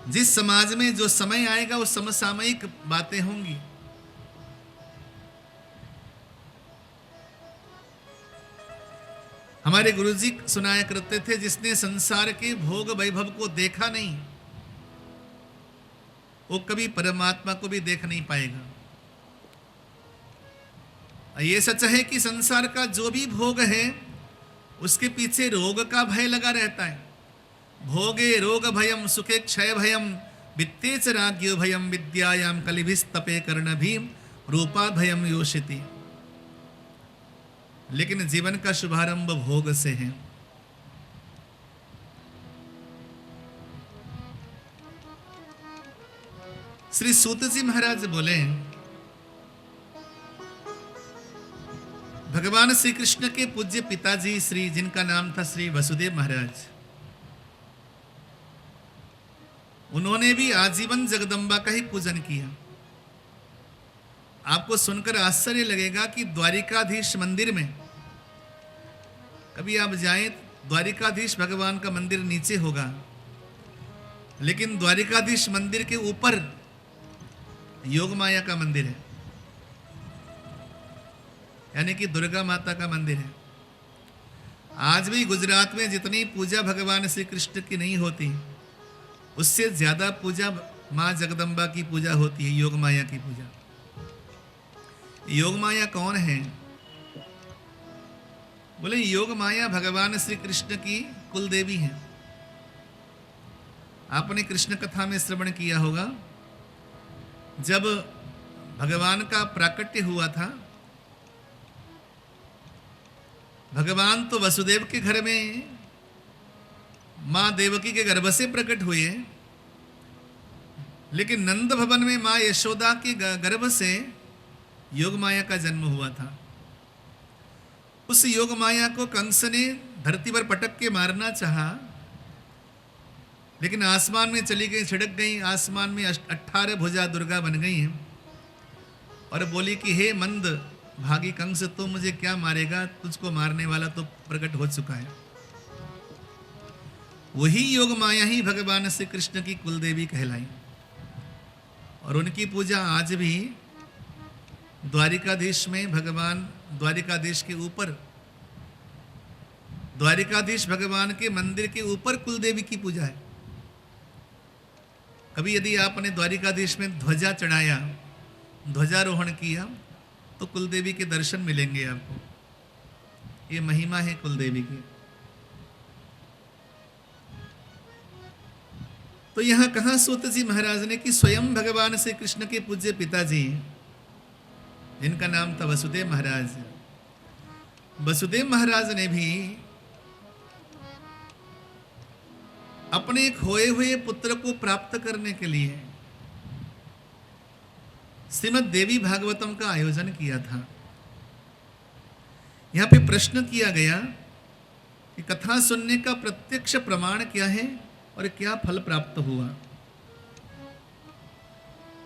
जिस समाज में जो समय आएगा वो समसामयिक बातें होंगी। हमारे गुरुजी सुनाया करते थे, जिसने संसार के भोग वैभव को देखा नहीं वो कभी परमात्मा को भी देख नहीं पाएगा। ये सच है कि संसार का जो भी भोग है उसके पीछे रोग का भय लगा रहता है। भोगे रोग भयम सुखे क्षय भयम वित्ते च राज्ञो भयम विद्यायाम कलिभिस्तपे कर्ण भीम रूपा भयम योषिति। लेकिन जीवन का शुभारंभ भोग से है। श्री सूत जी महाराज बोले, भगवान श्री कृष्ण के पूज्य पिताजी श्री, जिनका नाम था श्री वसुदेव महाराज, उन्होंने भी आजीवन जगदम्बा का ही पूजन किया। आपको सुनकर आश्चर्य लगेगा कि द्वारिकाधीश मंदिर में कभी आप जाएं, द्वारिकाधीश भगवान का मंदिर नीचे होगा, लेकिन द्वारिकाधीश मंदिर के ऊपर योगमाया का मंदिर है, यानी कि दुर्गा माता का मंदिर है। आज भी गुजरात में जितनी पूजा भगवान श्री कृष्ण की नहीं होती, उससे ज्यादा पूजा मां जगदम्बा की पूजा होती है, योगमाया की पूजा। योगमाया कौन है? बोले योगमाया भगवान श्री कृष्ण की कुल देवी है। आपने कृष्ण कथा में श्रवण किया होगा, जब भगवान का प्राकट्य हुआ था, भगवान तो वसुदेव के घर में मां देवकी के गर्भ से प्रकट हुए, लेकिन नंद भवन में मां यशोदा के गर्भ से योगमाया का जन्म हुआ था। उस योगमाया को कंस ने धरती पर पटक के मारना चाहा, लेकिन आसमान में चली गई, छिड़क गई। आसमान में 18 भुजा दुर्गा बन गई हैं और बोली कि हे मंद भागी कंस, तो मुझे क्या मारेगा, तुझको मारने वाला तो प्रकट हो चुका है। वही योगमाया ही भगवान श्री कृष्ण की कुलदेवी कहलाई और उनकी पूजा आज भी द्वारिकाधीश में, भगवान द्वारिकाधीश के ऊपर, द्वारिकाधीश भगवान के मंदिर के ऊपर कुलदेवी की पूजा है। कभी यदि आपने द्वारिकाधीश में ध्वजा चढ़ाया, ध्वजारोहण किया, तो कुलदेवी के दर्शन मिलेंगे आपको। ये महिमा है कुलदेवी की। तो यहां कहा सूत जी महाराज ने कि स्वयं भगवान श्री कृष्ण के पूज्य पिताजी, जिनका नाम था वसुदेव महाराज, वसुदेव महाराज ने भी अपने खोए हुए पुत्र को प्राप्त करने के लिए श्रीमद् देवी भागवतम का आयोजन किया था। यहां पे प्रश्न किया गया कि कथा सुनने का प्रत्यक्ष प्रमाण क्या है और क्या फल प्राप्त हुआ।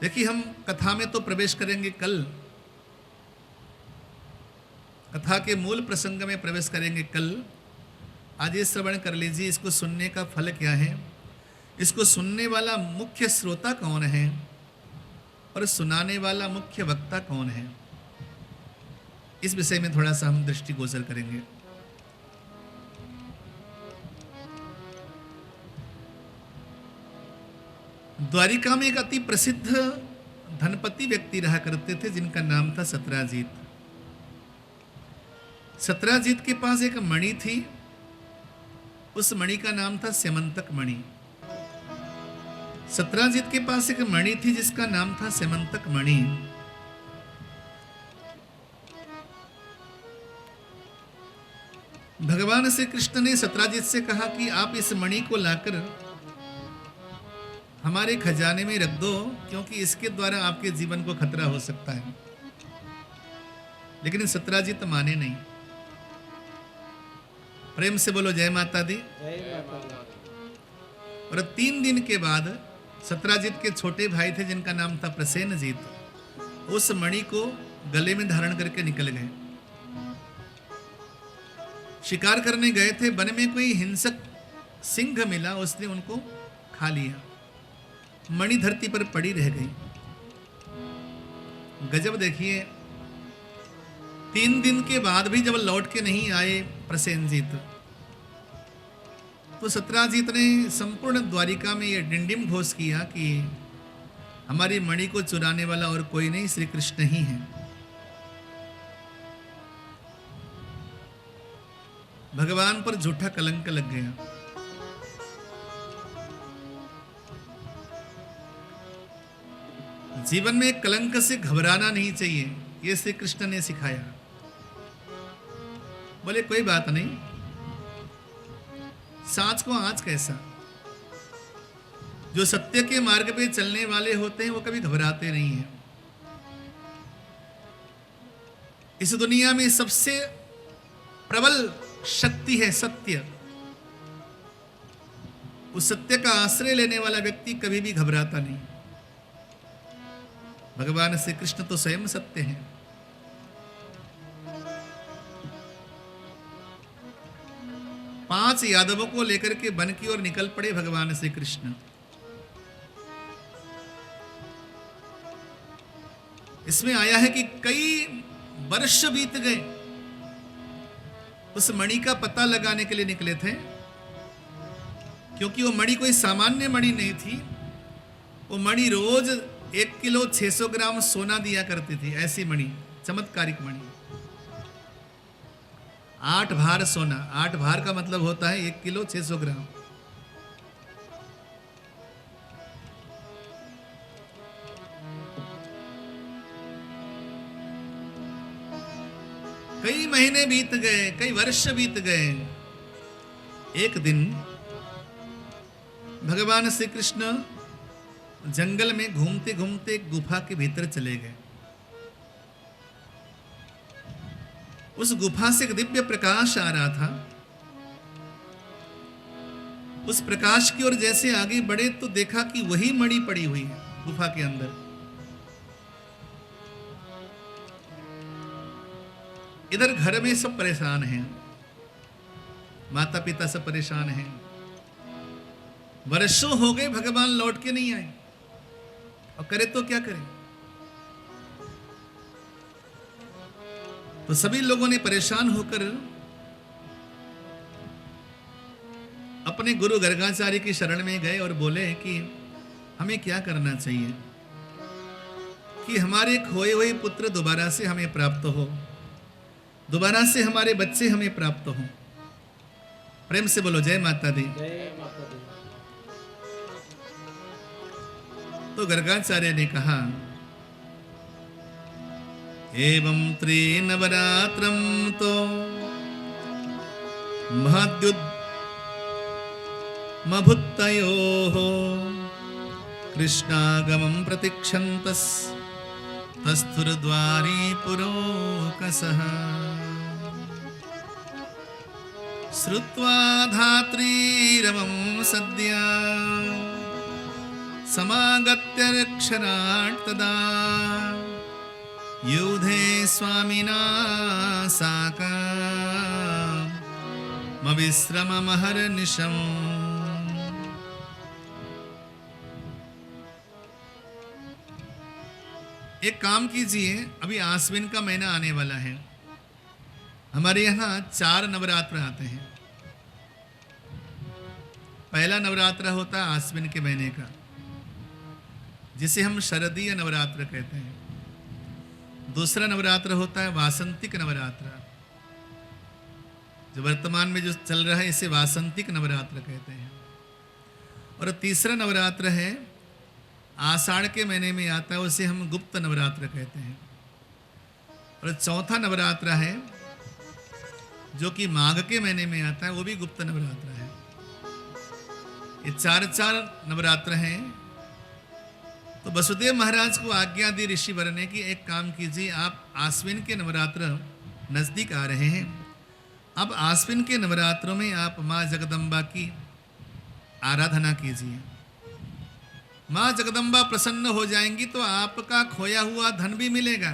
देखिए, हम कथा में तो प्रवेश करेंगे कल, कथा के मूल प्रसंग में प्रवेश करेंगे कल। आज ये श्रवण कर लीजिए, इसको सुनने का फल क्या है, इसको सुनने वाला मुख्य श्रोता कौन है और सुनाने वाला मुख्य वक्ता कौन है, इस विषय में थोड़ा सा हम दृष्टिगोचर करेंगे। द्वारिका में एक अति प्रसिद्ध धनपति व्यक्ति रहा करते थे, जिनका नाम था सत्राजीत। सत्राजीत के पास एक मणि थी, उस मणि का नाम था सेमंतक मणि। सत्राजीत के पास एक मणि थी जिसका नाम था सेमंतक मणि। भगवान श्री कृष्ण ने सत्राजीत से कहा कि आप इस मणि को लाकर हमारे खजाने में रख दो, क्योंकि इसके द्वारा आपके जीवन को खतरा हो सकता है। लेकिन सत्राजीत माने नहीं। प्रेम से बोलो जय माता दी। और 3 दिन के बाद सत्राजीत के छोटे भाई थे, जिनका नाम था प्रसेनजीत, उस मणि को गले में धारण करके निकल गए। शिकार करने गए थे, वन में कोई हिंसक सिंह मिला, उसने उनको खा लिया, मणि धरती पर पड़ी रह गई। गजब देखिए, 3 दिन के बाद भी जब लौट के नहीं आए प्रसेनजीत, तो सत्राजीत ने संपूर्ण द्वारिका में यह डिंडिम घोष किया कि हमारी मणि को चुराने वाला और कोई नहीं, श्री कृष्ण ही है। भगवान पर झूठा कलंक लग गया। जीवन में कलंक से घबराना नहीं चाहिए, यह श्री कृष्ण ने सिखाया। बोले कोई बात नहीं, सांच को आंच कैसा। जो सत्य के मार्ग पे चलने वाले होते हैं वो कभी घबराते नहीं हैं। इस दुनिया में सबसे प्रबल शक्ति है सत्य। उस सत्य का आश्रय लेने वाला व्यक्ति कभी भी घबराता नहीं। भगवान श्री कृष्ण तो स्वयं सत्य हैं। पांच यादवों को लेकर के वन की ओर निकल पड़े भगवान श्री कृष्ण। इसमें आया है कि कई वर्ष बीत गए, उस मणि का पता लगाने के लिए निकले थे, क्योंकि वो मणि कोई सामान्य मणि नहीं थी। वो मणि रोज 1 किलो 600 ग्राम सोना दिया करती थी। ऐसी मणि, चमत्कारिक मणि। 8 भार सोना। 8 भार का मतलब होता है 1 किलो 600 ग्राम। कई महीने बीत गए, कई वर्ष बीत गए। एक दिन भगवान श्री कृष्ण जंगल में घूमते घूमते एक गुफा के भीतर चले गए। उस गुफा से एक दिव्य प्रकाश आ रहा था। उस प्रकाश की ओर जैसे आगे बढ़े तो देखा कि वही मणि पड़ी हुई है गुफा के अंदर। इधर घर में सब परेशान हैं, माता पिता सब परेशान हैं। वर्षों हो गए भगवान लौट के नहीं आए, और करे तो क्या करें। तो सभी लोगों ने परेशान होकर अपने गुरु गर्गाचार्य की शरण में गए और बोले कि हमें क्या करना चाहिए कि हमारे खोए हुए पुत्र दोबारा से हमें प्राप्त हो, दोबारा से हमारे बच्चे हमें प्राप्त हो। प्रेम से बोलो जय माता दी। जय माता दी। तो गर्गाचार्य ने कहा, एवं त्रिनवरात्रं तो महद्युद्मभुत्तयोः कृष्णागमं प्रतीक्षन्तस् तस्थुरद्वारी पुरोकसः श्रुत्वा धात्रीरवं सद्या समागत्य रक्षणात् तदा युधे स्वामिना साकमविश्रममहर्निशम्। एक काम कीजिए, अभी आश्विन का महीना आने वाला है। हमारे यहाँ 4 नवरात्र आते हैं। पहला नवरात्र होता है आश्विन के महीने का, जिसे हम शरदीय नवरात्र कहते हैं। दूसरा नवरात्र होता है वासंतिक नवरात्र, जो वर्तमान में जो चल रहा है इसे वासंतिक नवरात्र कहते हैं। और तीसरा नवरात्र है आषाढ़ के महीने में आता है, उसे हम गुप्त नवरात्र कहते हैं। और चौथा नवरात्र है जो कि माघ के महीने में आता है, वो भी गुप्त नवरात्र है। ये 4 नवरात्र हैं। तो वसुदेव महाराज को आज्ञा दी ऋषि वर ने कि एक काम कीजिए, आप आश्विन के नवरात्र नजदीक आ रहे हैं, अब आश्विन के नवरात्रों में आप माँ जगदम्बा की आराधना कीजिए। माँ जगदम्बा प्रसन्न हो जाएंगी तो आपका खोया हुआ धन भी मिलेगा,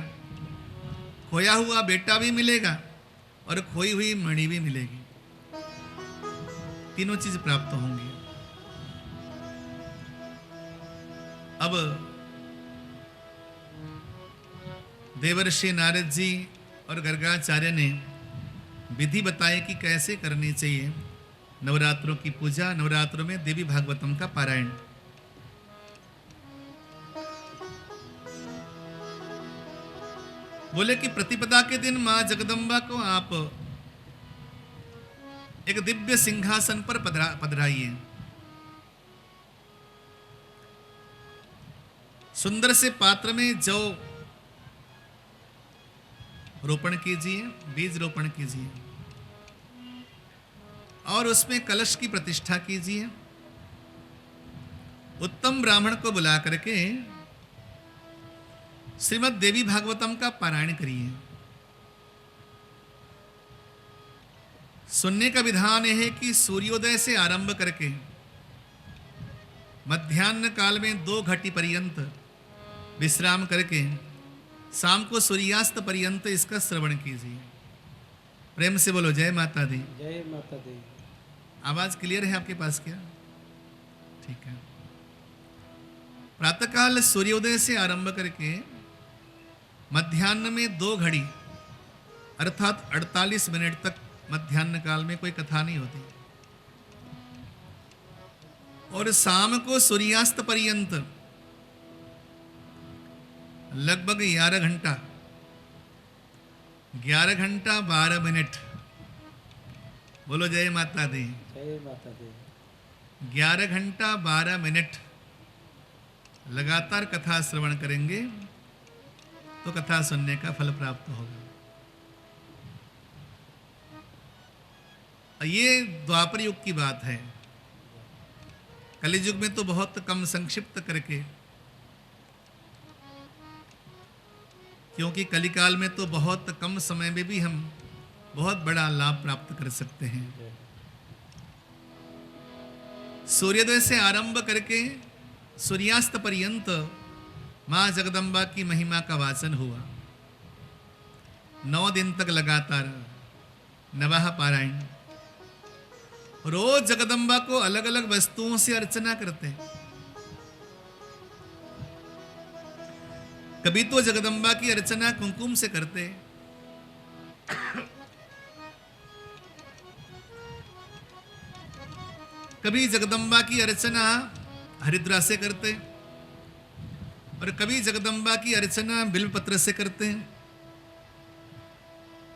खोया हुआ बेटा भी मिलेगा, और खोई हुई मणि भी मिलेगी। तीनों चीज प्राप्त होंगी। अब देवर्षि नारद जी और गर्गाचार्य ने विधि बताई कि कैसे करनी चाहिए नवरात्रों की पूजा, नवरात्रों में देवी भागवतम का पारायण। बोले कि प्रतिपदा के दिन मां जगदम्बा को आप एक दिव्य सिंहासन पर पधराइए, सुंदर से पात्र में जौ रोपण कीजिए, बीज रोपण कीजिए और उसमें कलश की प्रतिष्ठा कीजिए। उत्तम ब्राह्मण को बुला करके श्रीमद् देवी भागवतम का पारायण करिए। सुनने का विधान यह है कि सूर्योदय से आरंभ करके मध्याह्न काल में 2 घटी पर्यंत विश्राम करके शाम को सूर्यास्त पर्यंत इसका श्रवण कीजिए। प्रेम से बोलो जय माता दी। जय माता दी। आवाज क्लियर है आपके पास क्या? ठीक है। प्रातःकाल सूर्योदय से आरंभ करके मध्याह्न में 2 घड़ी अर्थात 48 मिनट तक मध्याह्न काल में कोई कथा नहीं होती और शाम को सूर्यास्त पर्यंत लगभग 11 घंटा 12 मिनट। बोलो जय माता दी। जय माता दी। 11 घंटा 12 मिनट लगातार कथा श्रवण करेंगे तो कथा सुनने का फल प्राप्त होगा। ये द्वापर युग की बात है। कलियुग में तो बहुत कम संक्षिप्त करके, क्योंकि कलिकाल में तो बहुत कम समय में भी हम बहुत बड़ा लाभ प्राप्त कर सकते हैं। सूर्योदय से आरंभ करके सूर्यास्त पर्यंत मां जगदम्बा की महिमा का वाचन हुआ। 9 दिन तक लगातार नवाह पारायण। रोज जगदम्बा को अलग अलग वस्तुओं से अर्चना करते हैं। कभी तो जगदम्बा की अर्चना कुमकुम से करते, कभी जगदम्बा की अर्चना हरिद्रा से करते और कभी जगदम्बा की अर्चना बिल्वपत्र से करते हैं,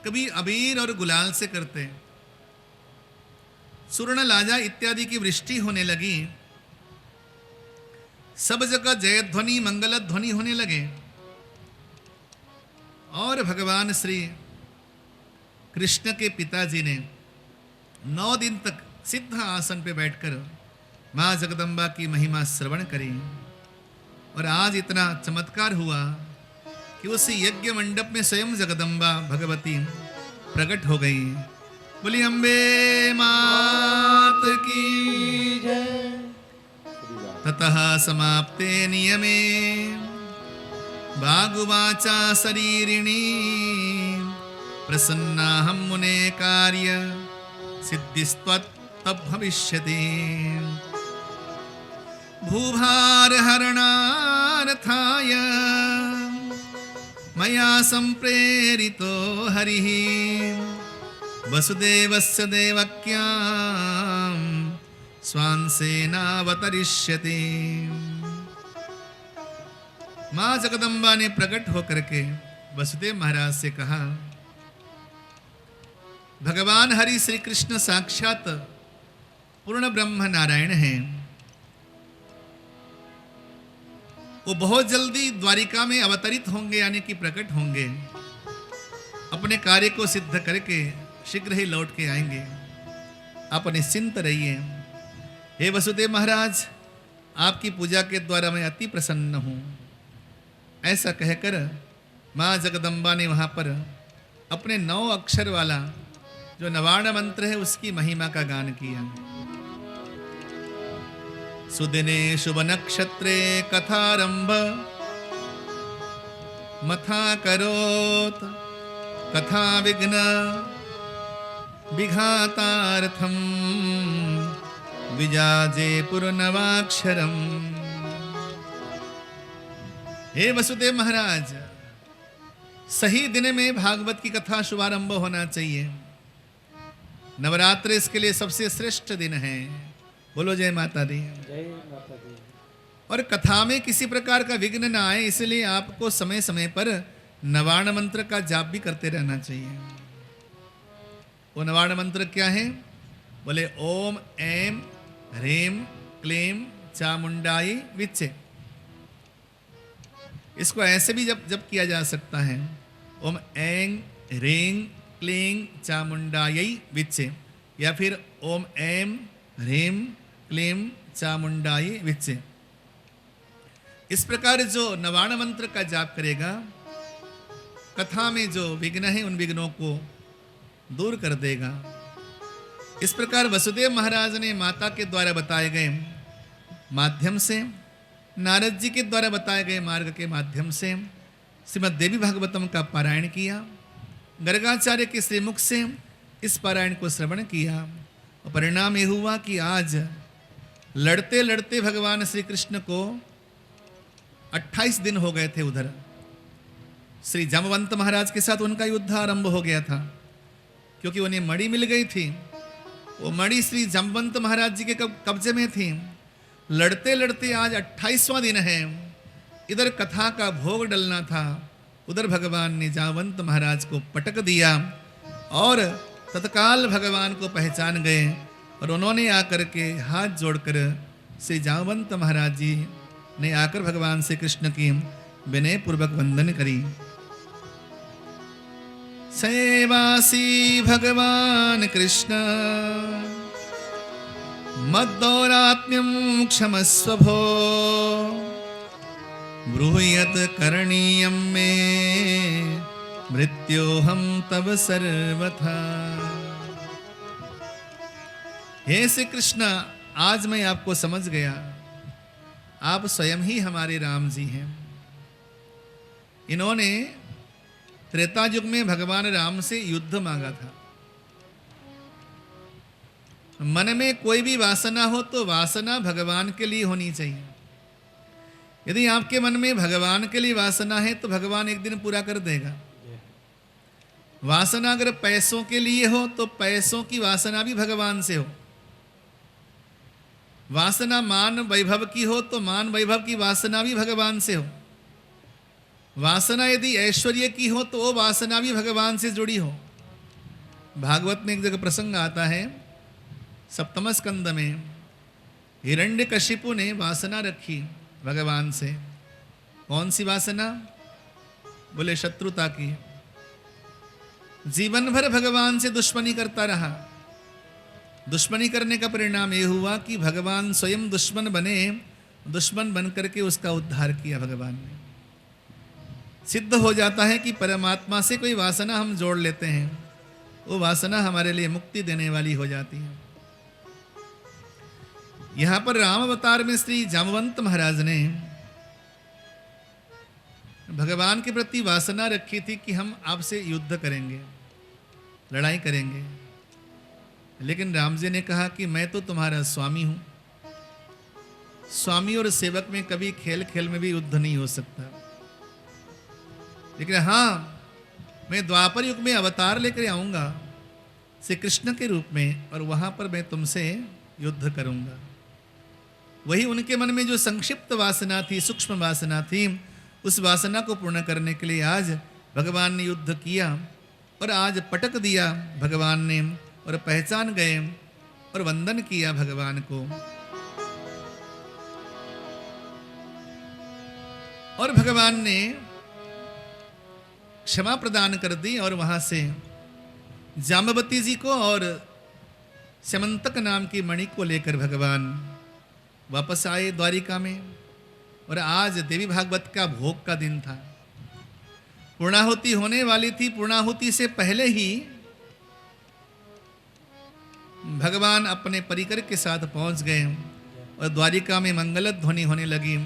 कभी अबीर और गुलाल से करते हैं। सुवर्ण लाजा इत्यादि की वृष्टि होने लगी, सब जगह जय ध्वनि मंगल ध्वनि होने लगे और भगवान श्री कृष्ण के पिताजी ने 9 दिन तक सिद्ध आसन पे बैठकर मां जगदम्बा की महिमा श्रवण करी। और आज इतना चमत्कार हुआ कि उस यज्ञ मंडप में स्वयं जगदम्बा भगवती प्रकट हो गई। बोली अम्बे मात की जय। ततः समाप्ते नियमे बागुवाचा शरीरिणी प्रसन्नाहं मुने कार्य सिद्धिस्त्वत् भविष्यति। भूभार हरणार्थाय मया संप्रेरितो हरिः वसुदेवस्य देवक्यां स्वांसेनावतरिष्यति। मां जगदम्बा ने प्रकट होकर के वसुदेव महाराज से कहा, भगवान हरि श्री कृष्ण साक्षात पूर्ण ब्रह्म नारायण हैं। वो बहुत जल्दी द्वारिका में अवतरित होंगे, यानी कि प्रकट होंगे। अपने कार्य को सिद्ध करके शीघ्र ही लौट के आएंगे। आप निश्चिंत रहिए। हे वसुदेव महाराज, आपकी पूजा के द्वारा मैं अति प्रसन्न हूँ। ऐसा कहकर माँ जगदम्बा ने वहाँ पर अपने 9 अक्षर वाला जो नवार्ण मंत्र है उसकी महिमा का गान किया। सुदिने शुभ नक्षत्रे कथारंभ मथा करोत कथा विघ्न विघातार्थम विजाजे पुरनवाक्षरम। हे वसुदेव महाराज, सही दिन में भागवत की कथा शुभारंभ होना चाहिए। नवरात्र इसके लिए सबसे श्रेष्ठ दिन है। बोलो जय माता दी। जय माता दी। और कथा में किसी प्रकार का विघ्न ना आए, इसलिए आपको समय समय पर नवार्ण मंत्र का जाप भी करते रहना चाहिए। वो नवार्ण मंत्र क्या है? बोले ओम ऐम ह्रीम क्लीम चामुंडाई विच्चे। इसको ऐसे भी जब किया जा सकता है, ओम ऐं ह्रीं क्लीं चामुंडायै विच्चे, या फिर ओम ऐं ह्रीं क्लीं चामुंडायै विच्चे। इस प्रकार जो नवार्ण मंत्र का जाप करेगा, कथा में जो विघ्न है उन विघ्नों को दूर कर देगा। इस प्रकार वसुदेव महाराज ने माता के द्वारा बताए गए माध्यम से, नारद जी के द्वारा बताए गए मार्ग के माध्यम से श्रीमद् देवी भागवतम का पारायण किया। गर्गाचार्य के श्रीमुख से इस पारायण को श्रवण किया और परिणाम ये हुआ कि आज लड़ते लड़ते भगवान श्री कृष्ण को 28 दिन हो गए थे। उधर श्री जामवंत महाराज के साथ उनका युद्ध आरंभ हो गया था, क्योंकि उन्हें मणि मिल गई थी। वो मणि श्री जामवंत महाराज जी के कब्जे में थी। लड़ते लड़ते आज 28वां दिन है। इधर कथा का भोग डलना था, उधर भगवान ने जामवंत महाराज को पटक दिया और तत्काल भगवान को पहचान गए और उन्होंने आकर के हाथ जोड़कर श्री जामवंत महाराज जी ने आकर भगवान श्री कृष्ण की विनय पूर्वक वंदन करी। सेवासी भगवान कृष्ण मद्दौरात्म्यं क्षमस्व भो, ब्रूयत करणीयं मे मृत्योहम तब सर्वथा। हे श्री कृष्ण, आज मैं आपको समझ गया, आप स्वयं ही हमारे राम जी हैं। इन्होंने त्रेता युग में भगवान राम से युद्ध मांगा था। मन में कोई भी वासना हो तो वासना भगवान के लिए होनी चाहिए। यदि आपके मन में भगवान के लिए वासना है तो भगवान एक दिन पूरा कर देगा। वासना अगर पैसों के लिए हो तो पैसों की वासना भी भगवान से हो। वासना मान वैभव की हो तो मान वैभव की वासना भी भगवान से हो। वासना यदि ऐश्वर्य की हो तो वो वासना भी भगवान से जुड़ी हो। भागवत में एक जगह प्रसंग आता है, सप्तम स्कंद में हिरण्यकशिपु ने वासना रखी भगवान से। कौन सी वासना? बोले शत्रुता की। जीवन भर भगवान से दुश्मनी करता रहा। दुश्मनी करने का परिणाम यह हुआ कि भगवान स्वयं दुश्मन बने। दुश्मन बन करके उसका उद्धार किया भगवान ने। सिद्ध हो जाता है कि परमात्मा से कोई वासना हम जोड़ लेते हैं, वो वासना हमारे लिए मुक्ति देने वाली हो जाती है। यहां पर राम अवतार में श्री जामवंत महाराज ने भगवान के प्रति वासना रखी थी कि हम आपसे युद्ध करेंगे, लड़ाई करेंगे। लेकिन राम जी ने कहा कि मैं तो तुम्हारा स्वामी हूं। स्वामी और सेवक में कभी खेल खेल में भी युद्ध नहीं हो सकता। लेकिन हाँ, मैं द्वापर युग में अवतार लेकर आऊंगा श्री कृष्ण के रूप में, और वहां पर मैं तुमसे युद्ध करूंगा। वही उनके मन में जो संक्षिप्त वासना थी, सूक्ष्म वासना थी, उस वासना को पूर्ण करने के लिए आज भगवान ने युद्ध किया और आज पटक दिया भगवान ने, और पहचान गए और वंदन किया भगवान को। और भगवान ने क्षमा प्रदान कर दी और वहां से जाम्बवती जी को और स्यमंतक नाम की मणि को लेकर भगवान वापस आए द्वारिका में। और आज देवी भागवत का भोग का दिन था। पूर्णाहुति होने वाली थी। पूर्णाहुति से पहले ही भगवान अपने परिकर के साथ पहुंच गए और द्वारिका में मंगल ध्वनि होने लगी,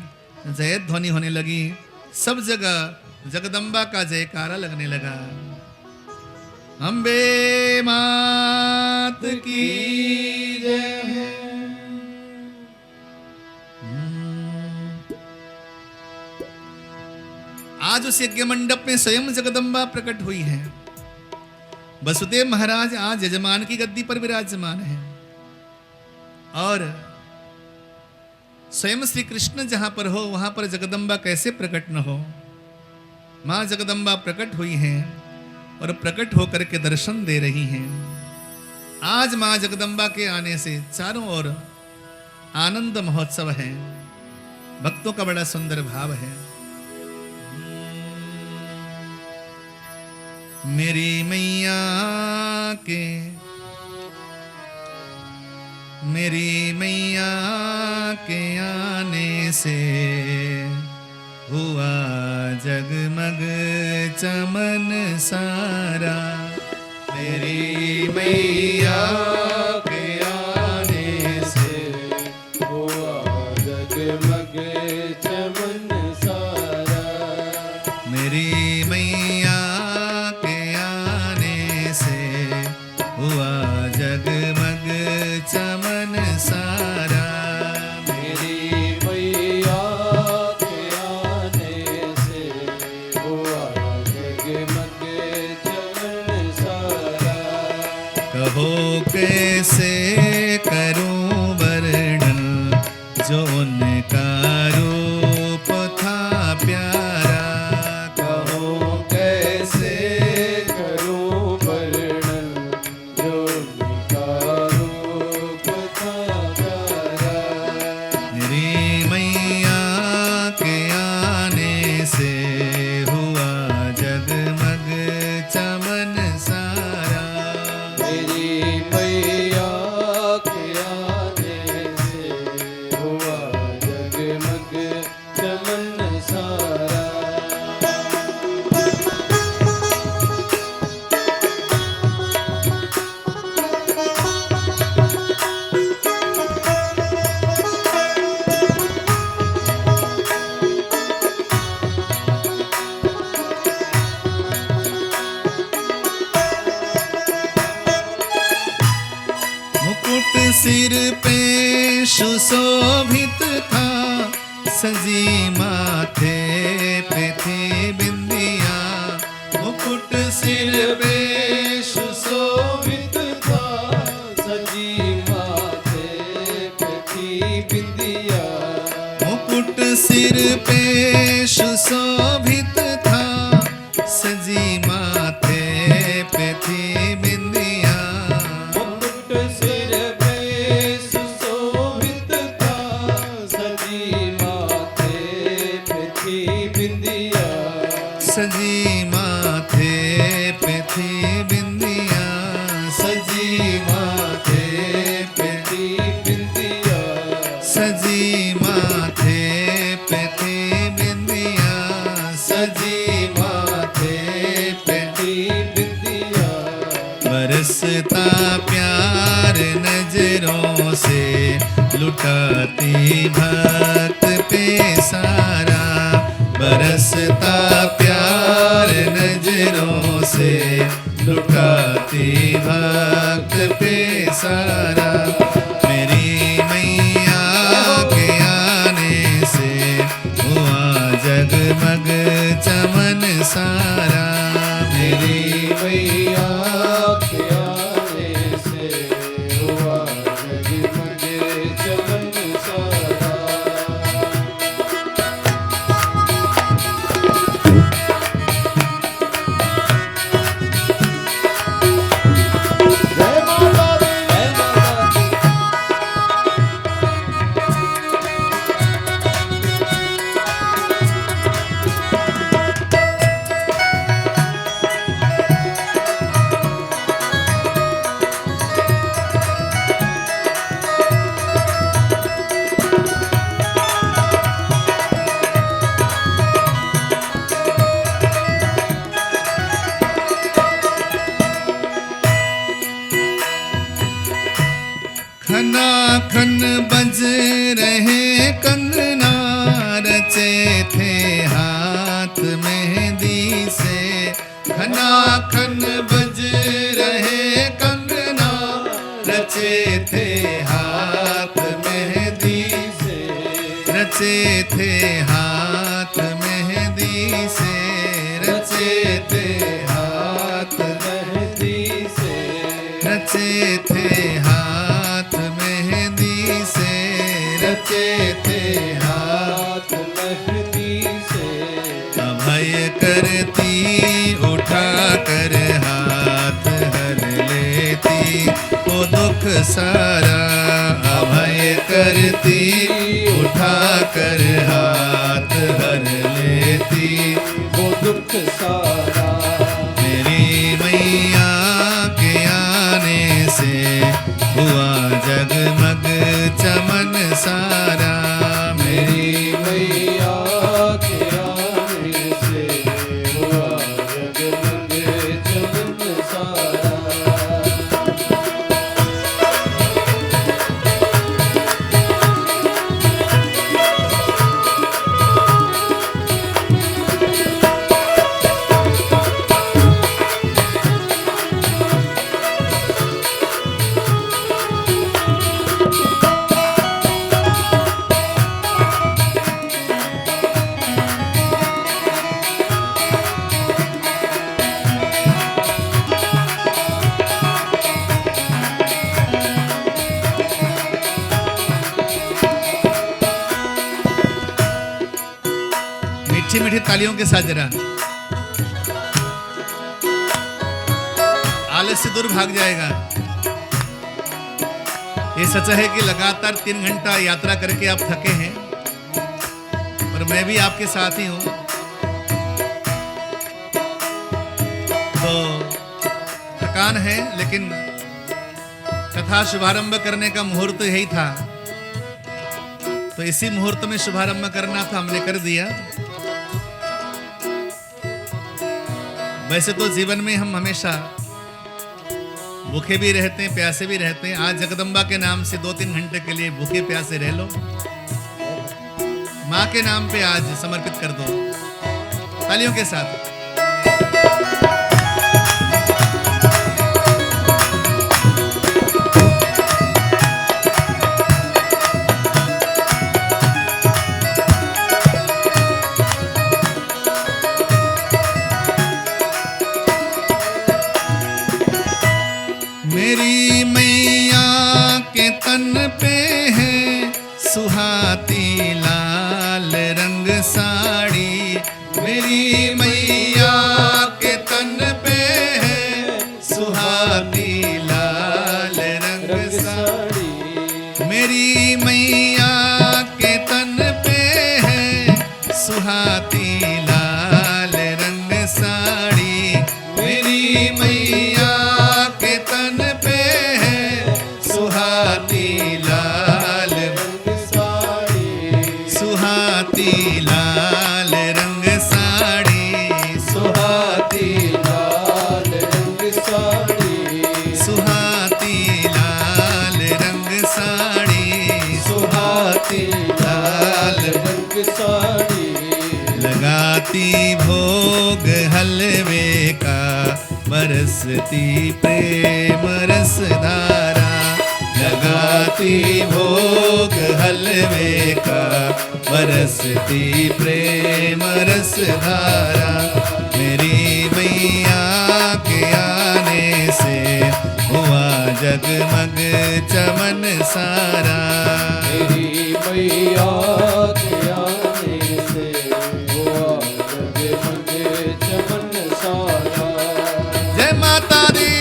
जय ध्वनि होने लगी। सब जगह जगदम्बा का जयकारा लगने लगा। अम्बे मां आज उस यज्ञ मंडप में स्वयं जगदम्बा प्रकट हुई है। वसुदेव महाराज आज यजमान की गद्दी पर विराजमान है और स्वयं श्री कृष्ण जहां पर हो वहां पर जगदम्बा कैसे प्रकट न हो। मां जगदम्बा प्रकट हुई हैं और प्रकट होकर के दर्शन दे रही हैं। आज मां जगदम्बा के आने से चारों ओर आनंद महोत्सव है। भक्तों का बड़ा सुंदर भाव है। मेरी मैया के आने से हुआ जगमग चमन सारा। मेरी मैया के आने से हुआ जगमग चमन सारा। मेरी मैया के आने से हुआ जगमग चमन सारा। मेरी मैया के आने से हुआ जगमग चमन सारा। कहो कैसे करूं वर्णन जो उनका रूप था प्यारा। कहो कैसे करूं वर्णन जो उनका रूप था प्यारा। मेरी मैया के आने से हुआ जगमग चमन सारा। मेरी मैया के आने से हुआ जगमग चमन सारा। मुकुट सिर पे सुशोभित था, सजी माथे पे थी बिंदिया। मुकुट सिर पे सुशोभित था, सजी माथे पे थी बिंदिया। मुकुट सिर पे सुशोभित था, सजी माथे पे थी बिंदिया। मुकुट सिर पे सुशोभित था, सजी माथे पे थी बिंदिया। सजी माथे पे थी बिंदिया। सजी माथे पे थी बिंदिया। सजी माथे पे थी बिंदिया। सजी माथे पे थी बिंदिया। बरसता प्यार नजरों से, लुटाती भक्त पे सारा। बरसता प्यार नजरों से, लुटाती भक्त पे सारा। मेरी मैया के आने से हुआ जगमग चमन सारा। मेरी मैया के आने से हुआ जगमग चमन सारा। जय माता दी, जय माता दी। खना खन बज रहे कंगना, रचे थे हाथ मेहंदी से। खना खन बज रहे कंगना, रचे थे हाथ मेहंदी से। रचे थे हाथ मेहंदी से। रचे थे हाथ मेहंदी से, रचे थे हाथ मेहंदी से, अभय करती उठा कर हाथ हर लेती वो दुख सारा, अभय करती उठा कर हाथ हर लेती वो दुख सारा। मेरी मैया के आने से हुआ जगमग चमन सारा, मेरी मैया के आने से हुआ जगमग चमन सारा। मीठी मीठी तालियों के साथ जरा, आलस्य दूर भाग जाएगा। ये सच है कि लगातार 3 घंटा यात्रा करके आप थके हैं और मैं भी आपके साथ ही हूं, तो थकान है, लेकिन कथा शुभारंभ करने का मुहूर्त यही था, तो इसी मुहूर्त में शुभारंभ करना था, हमने कर दिया। वैसे तो जीवन में हम हमेशा भूखे भी रहते हैं, प्यासे भी रहते हैं। आज जगदम्बा के नाम से 2-3 घंटे के लिए भूखे प्यासे रह लो, माँ के नाम पे आज समर्पित कर दो, तालियों के साथ। मेरी मैया के तन पे है सुहाती लाल रंग साड़ी, मेरी मैया के तन पे है सुहाती लाल रंग साड़ी, मेरी मैया के तन पे है सुहाती लाल रंग साड़ी, मेरी मैया के तन पे है सुहाती लाल रंग साड़ी, सुहाती लाल रंग साड़ी, सुहाती लाल रंग साड़ी, सुहाती लाल रंग साड़ी, सुहाती लाल रंग साड़ी, लगाती भोग हलवे का बरसती प्रेम रस धारा, लगाती भोग हलवे का बरसती प्रेम रस धारा, मेरी मैया के आने से हुआ जगमग चमन सारा, मेरी मैया के आने से हुआ जगमग चमन सारा। जय माता दी।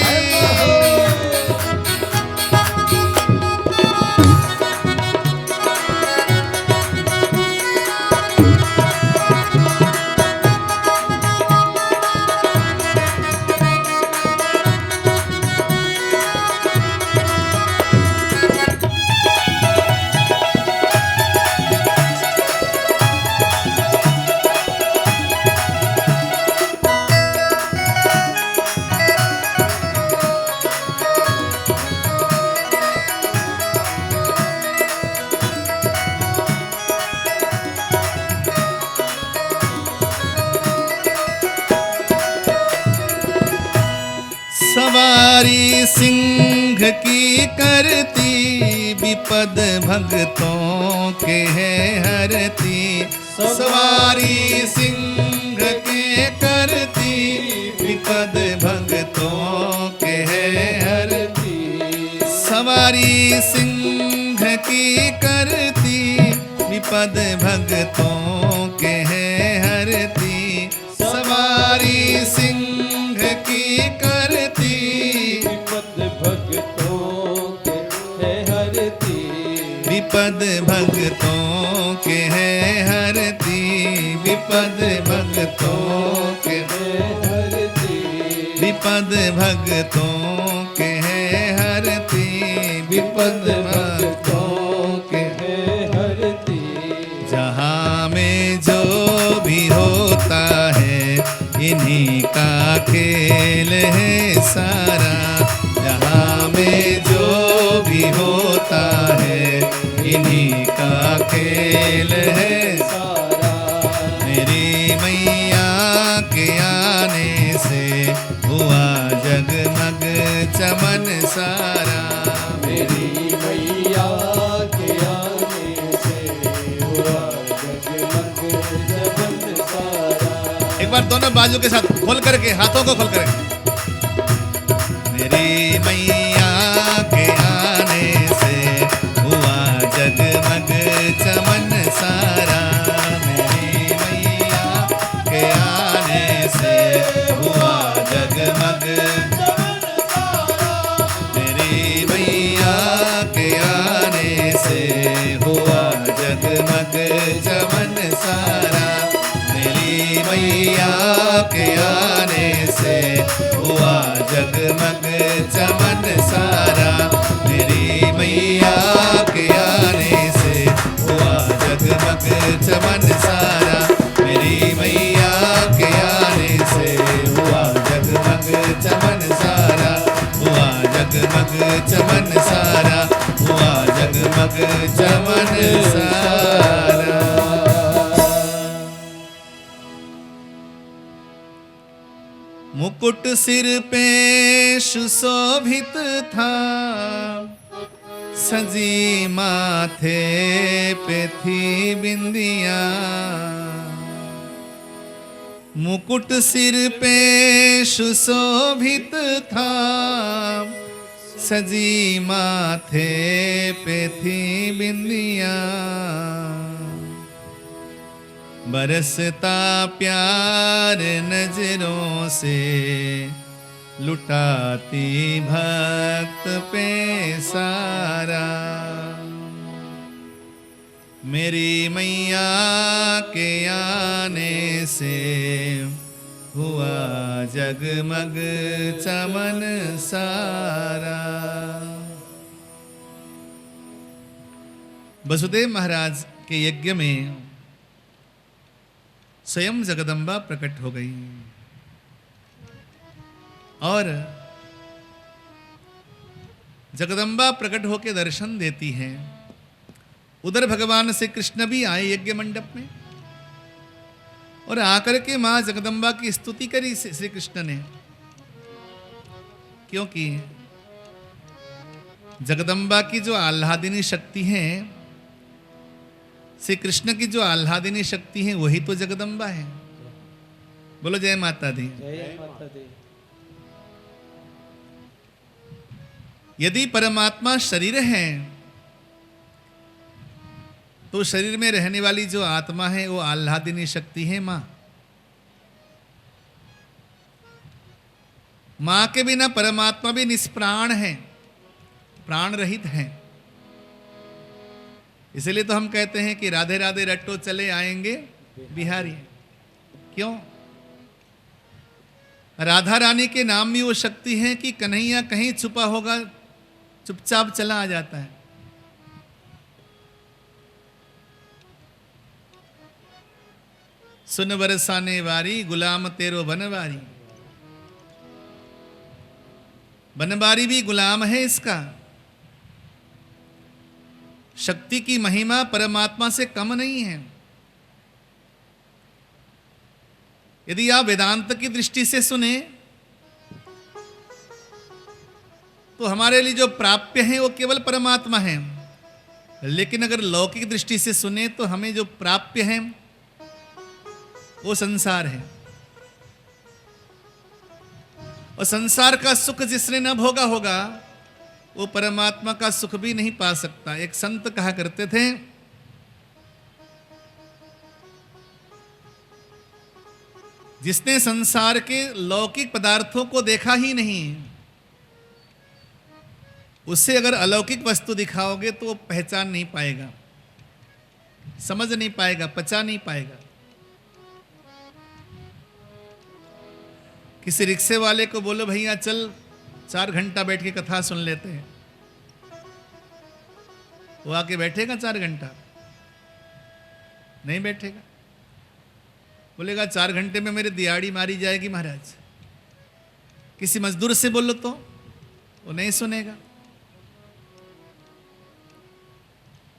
सवारी सिंह की करती विपद भक्तों के है हरती, सवारी सिंह के करती विपद भक्तों के है हरती, सवारी सिंह की करती, विपद भगतों के है हरती। सवारी सिंह की करती, विपद भक्तों के है हरती। विपद भगतों के है हरती। विपद भगतों के है हरती। विपद भगतों के है हरती। विपद भगतों के है हरती। जहाँ में जो भी होता है इन्हीं का खेल है सारा। जहाँ में जो भी होता है इन्हीं का खेल है सारा। मेरी मैया के आने से हुआ जगमग चमन सारा। मेरी मैया के आने से हुआ जगमग चमन सारा। एक बार दोनों बाजू के साथ खोल करके, हाथों को खोल करके। मेरी मैया के आने से हुआ जगमग चमन सारा। मेरी मैया के आने से हुआ जगमग चमन सारा। मेरी मैया के आने से हुआ जगमग चमन सारा। मेरी मैया के आने से हुआ जगमग चमन सारा। मेरी मैया के आने से हुआ जगमग चमन सारा। मेरी मैया के आने से हुआ जगमग चमन सारा। हुआ जगमग चमन सारा। हुआ जगमग चमन सारा। मुकुट सिर पे सुशोभित था, सजी माथे पे थी बिंदिया। मुकुट सिर पे सुशोभित था, सजी माथे पे थी बिंदिया। बरसता प्यार नजरों से, लुटाती भक्त पे सारा। मेरी मैया के आने से हुआ जगमग चमन सारा। वसुदेव महाराज के यज्ञ में स्वयं जगदम्बा प्रकट हो गई और जगदम्बा प्रकट होकर दर्शन देती हैं। उधर भगवान श्री कृष्ण भी आए यज्ञ मंडप में और आकर के मां जगदम्बा की स्तुति करी श्री कृष्ण ने, क्योंकि जगदम्बा की जो आह्लादिनी शक्ति है, श्री कृष्ण की जो आह्लादिनी शक्ति है, वही तो जगदम्बा है। बोलो जय माता दी। जय माता दी। यदि परमात्मा शरीर है तो शरीर में रहने वाली जो आत्मा है वो आह्लादिनी शक्ति है मां। मां के बिना परमात्मा भी निष्प्राण है, प्राण रहित है। इसलिए तो हम कहते हैं कि राधे राधे रट्टो चले आएंगे बिहारी। क्यों? राधा रानी के नाम में वो शक्ति है कि कन्हैया कहीं छुपा होगा, चुपचाप चला आ जाता है। सुन बरसाने वारी, गुलाम तेरो बनवारी। बनवारी भी गुलाम है इसका। शक्ति की महिमा परमात्मा से कम नहीं है। यदि आप वेदांत की दृष्टि से सुने तो हमारे लिए जो प्राप्य है वो केवल परमात्मा है, लेकिन अगर लौकिक दृष्टि से सुने तो हमें जो प्राप्य है वो संसार है। और संसार का सुख जिसने न भोगा होगा वो परमात्मा का सुख भी नहीं पा सकता। एक संत कहा करते थे, जिसने संसार के लौकिक पदार्थों को देखा ही नहीं, उससे अगर अलौकिक वस्तु दिखाओगे तो वो पहचान नहीं पाएगा, समझ नहीं पाएगा, पचा नहीं पाएगा। किसी रिक्शे वाले को बोलो भैया चल 4 घंटा बैठ के कथा सुन लेते हैं, वो आके बैठेगा 4 घंटा? नहीं बैठेगा। बोलेगा 4 घंटे में मेरी दिहाड़ी मारी जाएगी महाराज। किसी मजदूर से बोलो तो वो नहीं सुनेगा।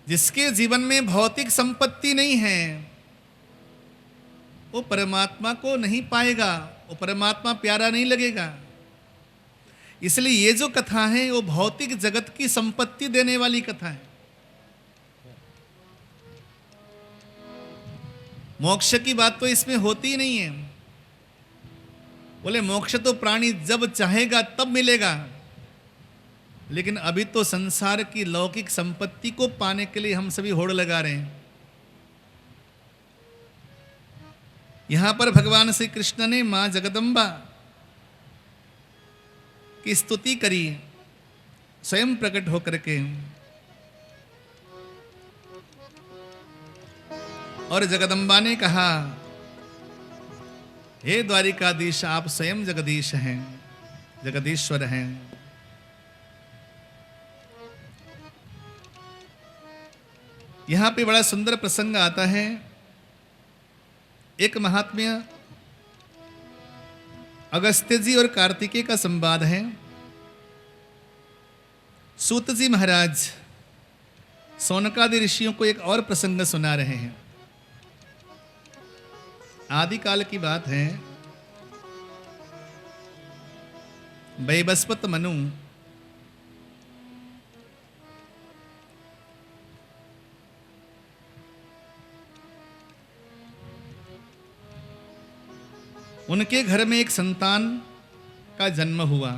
जिसके जीवन में भौतिक संपत्ति नहीं है वो परमात्मा को नहीं पाएगा, वो परमात्मा प्यारा नहीं लगेगा। इसलिए ये जो कथा है वो भौतिक जगत की संपत्ति देने वाली कथा है। मोक्ष की बात तो इसमें होती ही नहीं है। बोले मोक्ष तो प्राणी जब चाहेगा तब मिलेगा, लेकिन अभी तो संसार की लौकिक संपत्ति को पाने के लिए हम सभी होड़ लगा रहे हैं। यहां पर भगवान श्री कृष्ण ने मां जगदम्बा की स्तुति करी, स्वयं प्रकट होकर के। और जगदम्बा ने कहा, हे द्वारिकाधीश आप स्वयं जगदीश हैं, जगदीश्वर हैं। यहां पे बड़ा सुंदर प्रसंग आता है। एक महात्म्य अगस्त्य जी और कार्तिकेय का संवाद है। सूत जी महाराज सौनकादि ऋषियों को एक और प्रसंग सुना रहे हैं। आदिकाल की बात है। वैवस्वत मनु उनके घर में एक संतान का जन्म हुआ।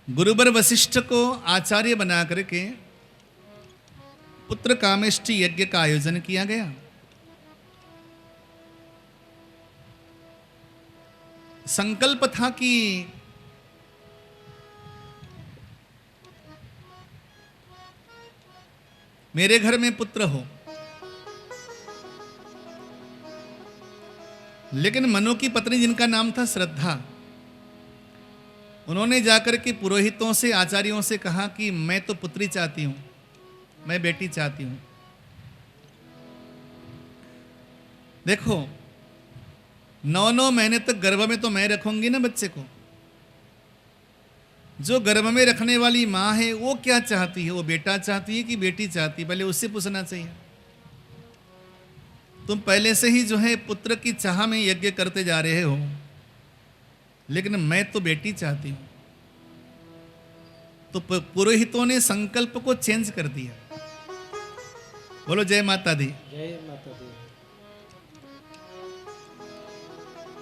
गुरुवर वशिष्ठ को आचार्य बना करके पुत्र कामेष्टि यज्ञ का आयोजन किया गया। संकल्प था कि मेरे घर में पुत्र हो, लेकिन मनु की पत्नी जिनका नाम था श्रद्धा, उन्होंने जाकर के पुरोहितों से, आचार्यों से कहा कि मैं तो पुत्री चाहती हूं, मैं बेटी चाहती हूं। देखो 9 महीने तक गर्भ में तो मैं रखूंगी ना बच्चे को। जो गर्भ में रखने वाली मां है वो क्या चाहती है, वो बेटा चाहती है कि बेटी चाहती है, पहले उससे पूछना चाहिए। तुम पहले से ही जो है पुत्र की चाह में यज्ञ करते जा रहे हो, लेकिन मैं तो बेटी चाहती हूं। तो पुरोहितों ने संकल्प को चेंज कर दिया। बोलो जय माता दी। जय माता दी।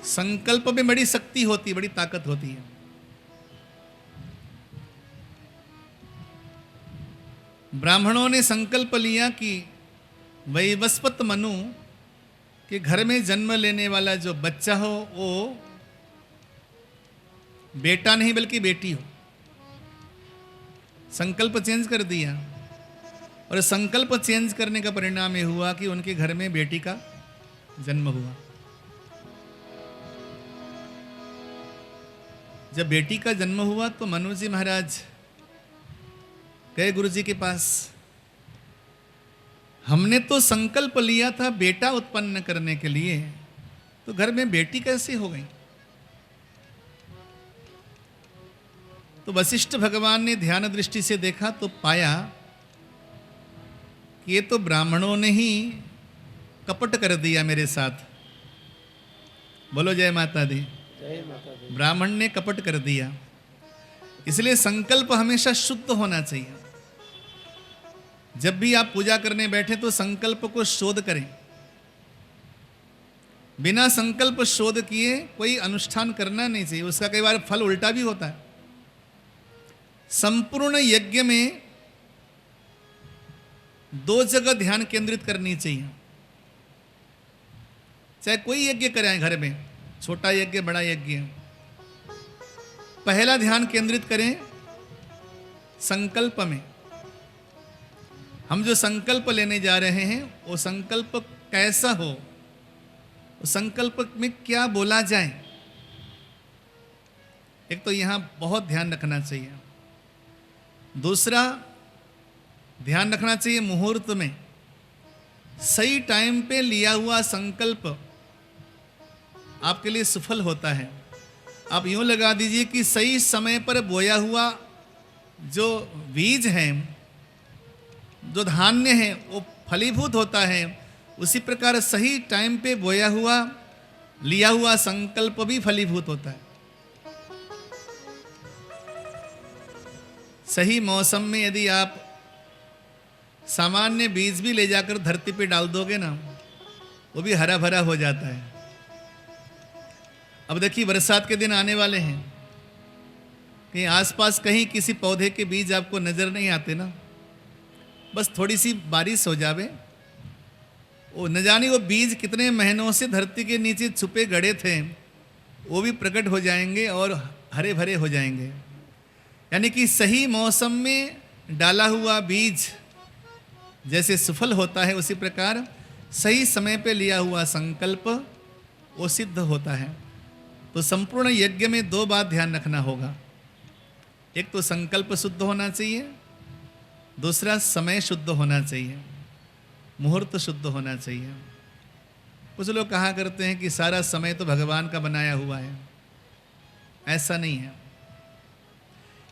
संकल्प में बड़ी शक्ति होती है, बड़ी ताकत होती है। ब्राह्मणों ने संकल्प लिया कि वैवस्वत मनु के घर में जन्म लेने वाला जो बच्चा हो वो बेटा नहीं बल्कि बेटी हो। संकल्प चेंज कर दिया, और संकल्प चेंज करने का परिणाम ये हुआ कि उनके घर में बेटी का जन्म हुआ। जब बेटी का जन्म हुआ तो मनु जी महाराज गए गुरु जी के पास। हमने तो संकल्प लिया था बेटा उत्पन्न करने के लिए, तो घर में बेटी कैसे हो गई? तो वशिष्ठ भगवान ने ध्यान दृष्टि से देखा तो पाया कि ये तो ब्राह्मणों ने ही कपट कर दिया मेरे साथ। बोलो जय माता दी। जय माता दी। ब्राह्मण ने कपट कर दिया। इसलिए संकल्प हमेशा शुद्ध होना चाहिए। जब भी आप पूजा करने बैठे तो संकल्प को शोध करें। बिना संकल्प शोध किए कोई अनुष्ठान करना नहीं चाहिए, उसका कई बार फल उल्टा भी होता है। संपूर्ण यज्ञ में 2 जगह ध्यान केंद्रित करनी चाहिए। चाहे कोई यज्ञ करें घर में, छोटा यज्ञ बड़ा यज्ञ, पहला ध्यान केंद्रित करें संकल्प में। हम जो संकल्प लेने जा रहे हैं वो संकल्प कैसा हो, उस संकल्प में क्या बोला जाए, एक तो यहां बहुत ध्यान रखना चाहिए। दूसरा ध्यान रखना चाहिए मुहूर्त में सही टाइम पे लिया हुआ संकल्प आपके लिए सफल होता है। आप यूं लगा दीजिए कि सही समय पर बोया हुआ जो बीज है, जो धान्य है, वो फलीभूत होता है। उसी प्रकार सही टाइम पे बोया हुआ लिया हुआ संकल्प भी फलीभूत होता है। सही मौसम में यदि आप सामान्य बीज भी ले जाकर धरती पे डाल दोगे ना, वो भी हरा भरा हो जाता है। अब देखिए बरसात के दिन आने वाले हैं, कहीं आसपास कहीं किसी पौधे के बीज आपको नजर नहीं आते ना, बस थोड़ी सी बारिश हो जावे, वो न जाने वो बीज कितने महीनों से धरती के नीचे छुपे गड़े थे, वो भी प्रकट हो जाएंगे और हरे भरे हो जाएंगे। यानी कि सही मौसम में डाला हुआ बीज जैसे सफल होता है, उसी प्रकार सही समय पे लिया हुआ संकल्प वो सिद्ध होता है। तो संपूर्ण यज्ञ में 2 बात ध्यान रखना होगा। एक तो संकल्प शुद्ध होना चाहिए, दूसरा समय शुद्ध होना चाहिए, मुहूर्त शुद्ध होना चाहिए। कुछ लोग कहा करते हैं कि सारा समय तो भगवान का बनाया हुआ है। ऐसा नहीं है।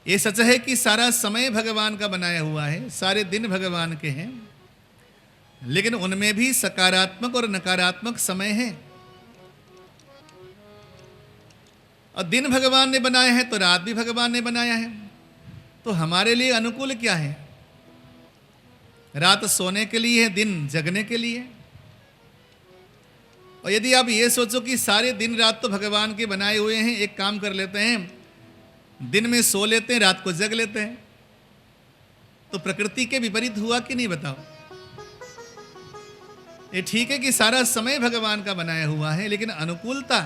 ये सच है कि सारा समय भगवान का बनाया हुआ है, सारे दिन भगवान के हैं, लेकिन उनमें भी सकारात्मक और नकारात्मक समय है। और दिन भगवान ने बनाया है तो रात भी भगवान ने बनाया है। तो हमारे लिए अनुकूल क्या है? रात सोने के लिए है, दिन जगने के लिए। और यदि आप ये सोचो कि सारे दिन रात तो भगवान के बनाए हुए हैं, एक काम कर लेते हैं, दिन में सो लेते हैं, रात को जग लेते हैं, तो प्रकृति के विपरीत हुआ कि नहीं बताओ? ये ठीक है कि सारा समय भगवान का बनाया हुआ है, लेकिन अनुकूलता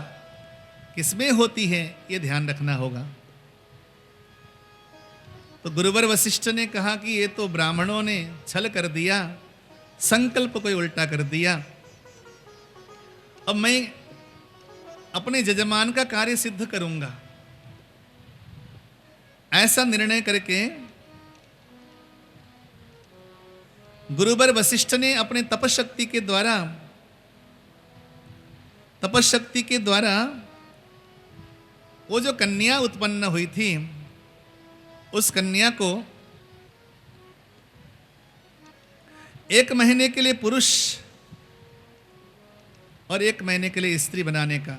किसमें होती है ये ध्यान रखना होगा। तो गुरुवर वशिष्ठ ने कहा कि ये तो ब्राह्मणों ने छल कर दिया, संकल्प को उल्टा कर दिया। अब मैं अपने जजमान का कार्य सिद्ध करूंगा, ऐसा निर्णय करके गुरुवर वशिष्ठ ने अपने तपशक्ति के द्वारा वो जो कन्या उत्पन्न हुई थी, उस कन्या को 1 महीने के लिए पुरुष और 1 महीने के लिए स्त्री बनाने का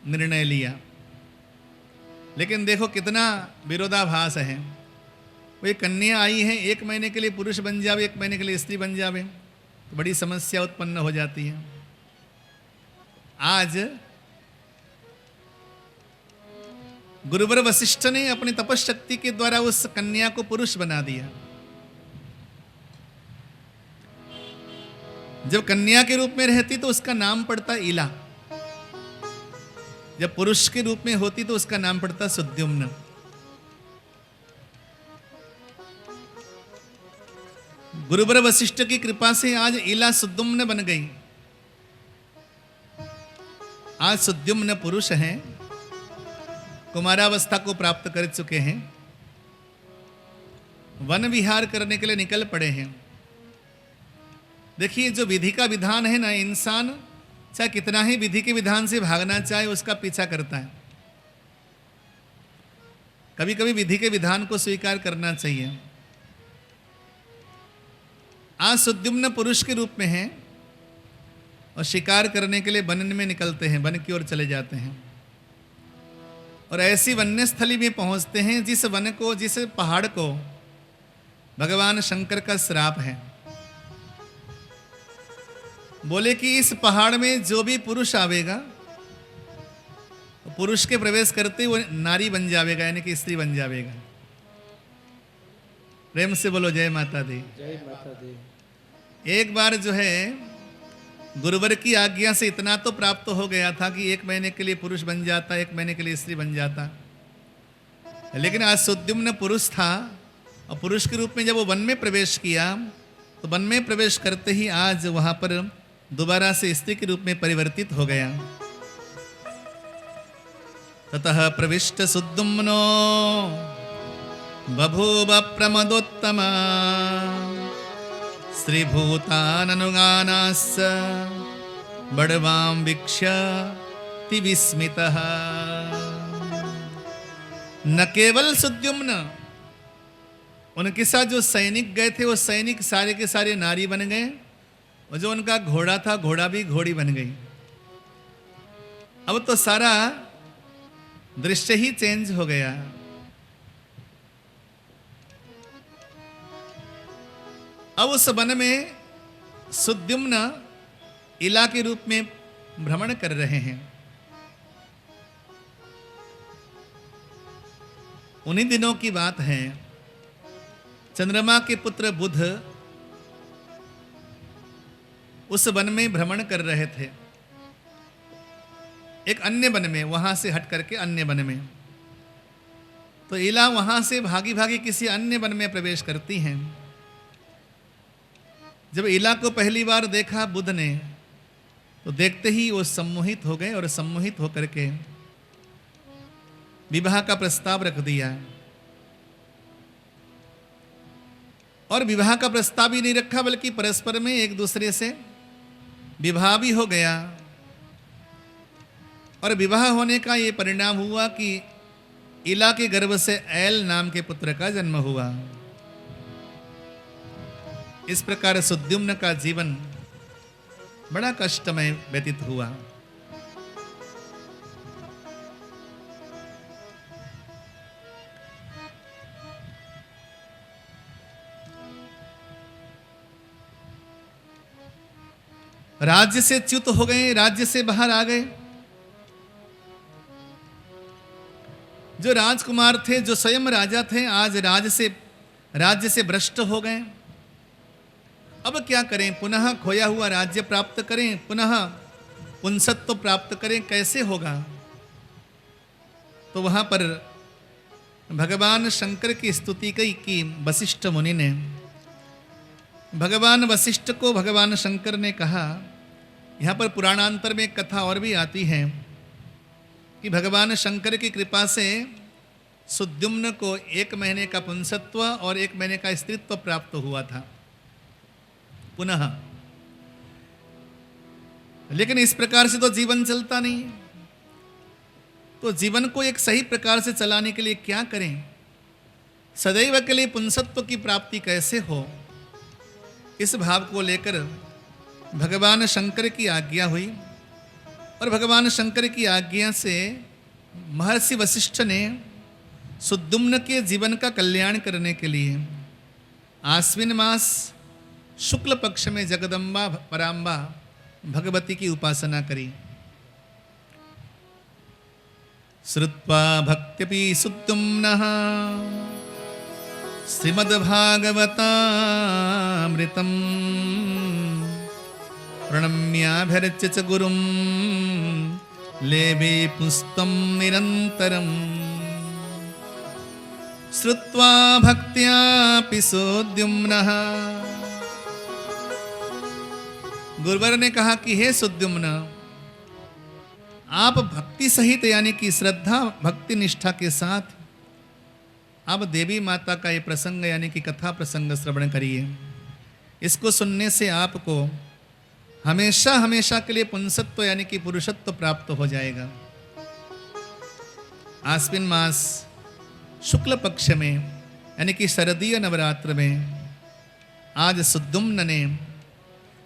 निर्णय लिया। लेकिन देखो कितना विरोधाभास है। वो एक कन्या आई है, 1 महीने के लिए पुरुष बन जावे, 1 महीने के लिए स्त्री बन जावे, तो बड़ी समस्या उत्पन्न हो जाती है। आज गुरुवर वशिष्ठ ने अपनी तपशक्ति के द्वारा उस कन्या को पुरुष बना दिया। जब कन्या के रूप में रहती तो उसका नाम पड़ता इला, जब पुरुष के रूप में होती तो उसका नाम पड़ता सुद्युम्न। गुरुवर वशिष्ठ की कृपा से आज इला सुद्युम्न बन गई। आज सुद्युम्न पुरुष हैं, कुमारावस्था को प्राप्त कर चुके हैं, वन विहार करने के लिए निकल पड़े हैं। देखिए जो विधि का विधान है ना, इंसान चाहे कितना ही विधि के विधान से भागना चाहे उसका पीछा करता है। कभी कभी विधि के विधान को स्वीकार करना चाहिए। आज सुद्युम्न पुरुष के रूप में हैं और शिकार करने के लिए वन में निकलते हैं, वन की ओर चले जाते हैं और ऐसी वन्य स्थली में पहुंचते हैं जिस वन को, जिस पहाड़ को भगवान शंकर का श्राप है। बोले कि इस पहाड़ में जो भी पुरुष आवेगा, पुरुष के प्रवेश करते वो नारी बन जाएगा, यानी कि स्त्री बन जाएगा। प्रेम से बोलो जय माता दी। जय माता दी। एक बार जो है गुरुवर की आज्ञा से इतना तो प्राप्त हो गया था कि 1 महीने के लिए पुरुष बन जाता, 1 महीने के लिए स्त्री बन जाता। लेकिन आज सुद्युम्न पुरुष था और पुरुष के रूप में जब वो वन में प्रवेश किया तो वन में प्रवेश करते ही आज वहां पर दोबारा से स्त्री के रूप में परिवर्तित हो गया। ततः प्रविष्ट सुद्युम्नो बभूव प्रमदोत्तमा श्रीभूताननुगानास्स बड़वां वीक्ष्य विस्मितः। न केवल सुद्युम्न, उनके साथ जो सैनिक गए थे वो सैनिक सारे के सारे नारी बन गए, और जो उनका घोड़ा था घोड़ा भी घोड़ी बन गई। अब तो सारा दृश्य ही चेंज हो गया। अब उस वन में सुद्युम्न इला के रूप में भ्रमण कर रहे हैं। उन्हीं दिनों की बात है, चंद्रमा के पुत्र बुध उस वन में भ्रमण कर रहे थे, एक अन्य वन में, वहां से हट करके अन्य वन में। तो इला वहां से भागी भागी किसी अन्य वन में प्रवेश करती हैं। जब इला को पहली बार देखा बुध ने, तो देखते ही वो सम्मोहित हो गए और सम्मोहित होकर के विवाह का प्रस्ताव रख दिया। और विवाह का प्रस्ताव ही नहीं रखा बल्कि परस्पर में एक दूसरे से विवाह भी हो गया। और विवाह होने का ये परिणाम हुआ कि इला के गर्भ से ऐल नाम के पुत्र का जन्म हुआ। इस प्रकार सुद्युम्न का जीवन बड़ा कष्टमय व्यतीत हुआ। राज्य से च्युत हो गए, राज्य से बाहर आ गए। जो राजकुमार थे, जो स्वयं राजा थे, आज राज्य से भ्रष्ट हो गए। अब क्या करें? पुनः खोया हुआ राज्य प्राप्त करें, पुनः पुंसत्व प्राप्त करें, कैसे होगा? तो वहां पर भगवान शंकर की स्तुति की वशिष्ठ मुनि ने। भगवान वशिष्ठ को भगवान शंकर ने कहा, यहाँ पर पुराणांतर में एक कथा और भी आती है कि भगवान शंकर की कृपा से सुद्युम्न को 1 महीने का पुंसत्व और 1 महीने का स्त्रीत्व प्राप्त हुआ था पुनः। लेकिन इस प्रकार से तो जीवन चलता नहीं। तो जीवन को एक सही प्रकार से चलाने के लिए क्या करें? सदैव के लिए पुंसत्व की प्राप्ति कैसे हो? इस भाव को लेकर भगवान शंकर की आज्ञा हुई और भगवान शंकर की आज्ञा से महर्षि वशिष्ठ ने सुद्युम्न के जीवन का कल्याण करने के लिए आश्विन मास शुक्ल पक्ष में जगदम्बा पराम्बा भगवती की उपासना करी। श्रुत्वा भक्त्यपि सुद्युम्नः श्रीमद्भागवतामृतम् प्रणम्याभ्यर्च्य च गुरुं लेभे पुस्तं निरन्तरम्। श्रुत्वा भक्त्यापि सुद्युम्नः, गुरुवर ने कहा कि हे सुद्युम्न, आप भक्ति सहित यानी कि श्रद्धा भक्ति निष्ठा के साथ आप देवी माता का ये प्रसंग यानी कि कथा प्रसंग श्रवण करिए। इसको सुनने से आपको हमेशा हमेशा के लिए पुंसत्व यानी कि पुरुषत्व प्राप्त हो जाएगा। आश्विन मास शुक्ल पक्ष में यानी कि शरदीय नवरात्र में आज सुद्युम्न ने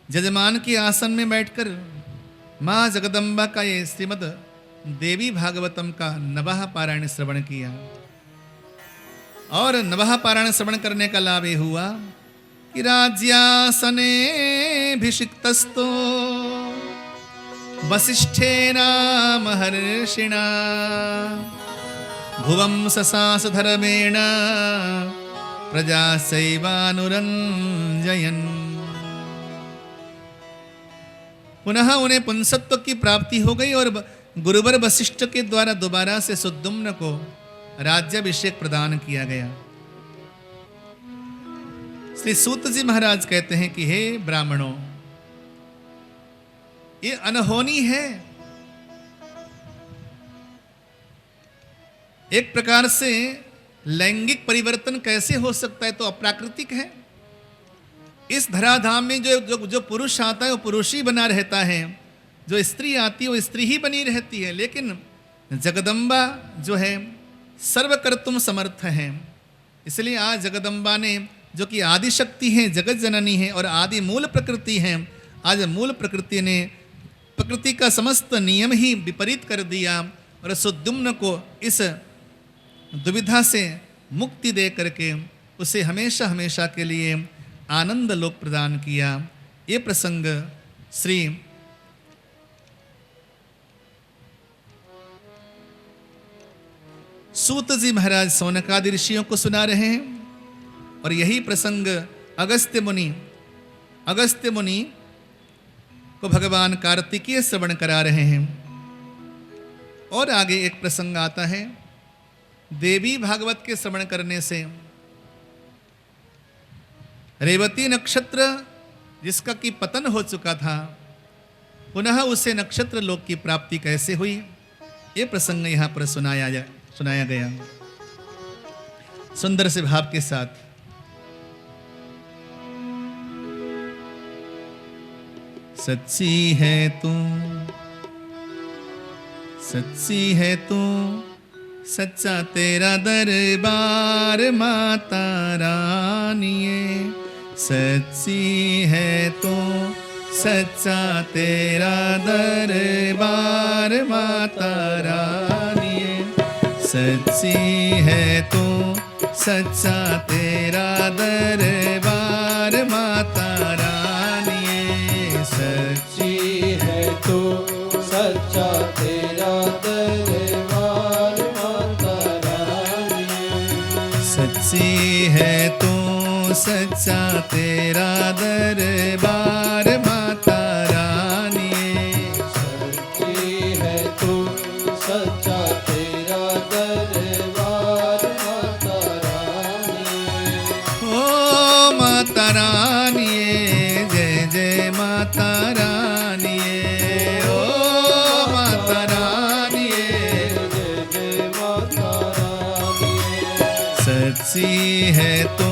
जजमान के आसन में बैठकर माँ जगदम्बा का ये श्रीमद् देवी भागवतम का नवः पारायण श्रवण किया। और नवः पारायण श्रवण करने का लाभ ये हुआ कि राज्यासनेऽभिषिक्तस्तो वसिष्ठेन महर्षिणा भुवं ससास धर्मेण प्रजासैवानुरञ्जयन्। पुनः उन्हें पुंसत्व की प्राप्ति हो गई और गुरुवर वशिष्ठ के द्वारा दोबारा से सुद्युम्न को राज्याभिषेक प्रदान किया गया। श्री सूत जी महाराज कहते हैं कि हे ब्राह्मणों, ये अनहोनी है। एक प्रकार से लैंगिक परिवर्तन कैसे हो सकता है, तो अप्राकृतिक है। इस धराधाम में जो पुरुष आता है वो पुरुष ही बना रहता है, जो स्त्री आती है वो स्त्री ही बनी रहती है। लेकिन जगदम्बा जो है सर्वकर्तुम समर्थ है। इसलिए आज जगदम्बा ने, जो कि आदि शक्ति है, जगत जननी है और आदि मूल प्रकृति है, आज मूल प्रकृति ने प्रकृति का समस्त नियम ही विपरीत कर दिया और सुद्युम्न को इस दुविधा से मुक्ति दे करके उसे हमेशा हमेशा के लिए आनंद लोक प्रदान किया। ये प्रसंग श्री सूत जी महाराज सौनकादि ऋषियों को सुना रहे हैं और यही प्रसंग अगस्त्य मुनि को भगवान कार्तिकेय श्रवण करा रहे हैं। और आगे एक प्रसंग आता है, देवी भागवत के श्रवण करने से रेवती नक्षत्र जिसका कि पतन हो चुका था, पुनः उसे नक्षत्र लोक की प्राप्ति कैसे हुई, ये प्रसंग यहाँ पर सुनाया गया सुंदर से भाव के साथ। सच्ची है तू, सच्ची है तू, सच्चा तेरा दरबार माता रानिए। सच्ची है तू, सच्चा तेरा दरबार माता रानिए। सच्ची है तू, सच्चा तेरा दरबार माता रानिए। सच्ची है तू, सच्चा तेरा दरबार माता रानी। सच्ची है तू, सच्चा तेरा दरबार माता रानिए। सच्ची है तू, सच्चा तेरा दरबार माता रानी। ओ माता रानिए, जय जय माता रानिए। ओ माता रानिए, जय जय माता रानी। सच्ची है तू,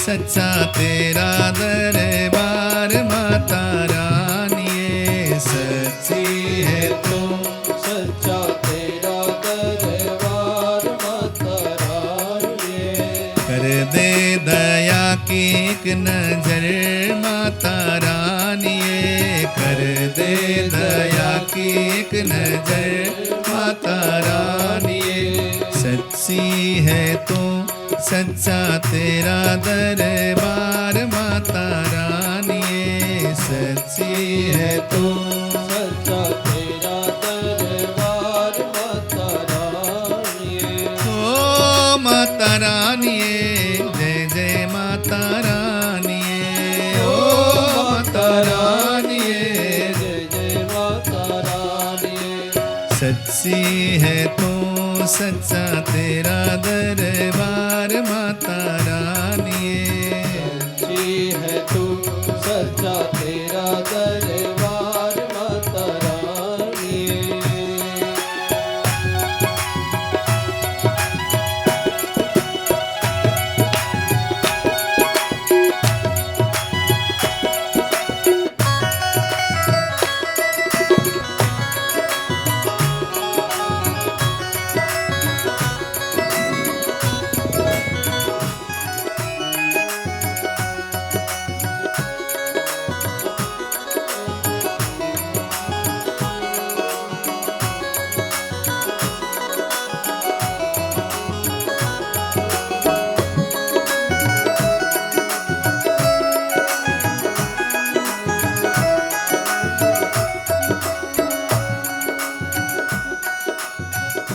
सच्चा तेरा दरबार माता रानिए। सच्ची है तू, सच्चा तेरा दरबार माता रानी। कर दे दया की एक नजर माता रानिए। कर दे दया की एक नजर माता रानिए। सच्ची है तू, सच्चा तेरा दरबार माता रानिए। सच्ची है तू, सच्चा तेरा दरबार माता रानी। ओ माता रानिए, जय जय माता रानिए। ओ माता रानिए, जय जय माता रानी। सच्ची है तू, सच्चा तेरा दरबार माता रानिए। सच्ची है तू, सच्चा तेरा दरबार माता रानी।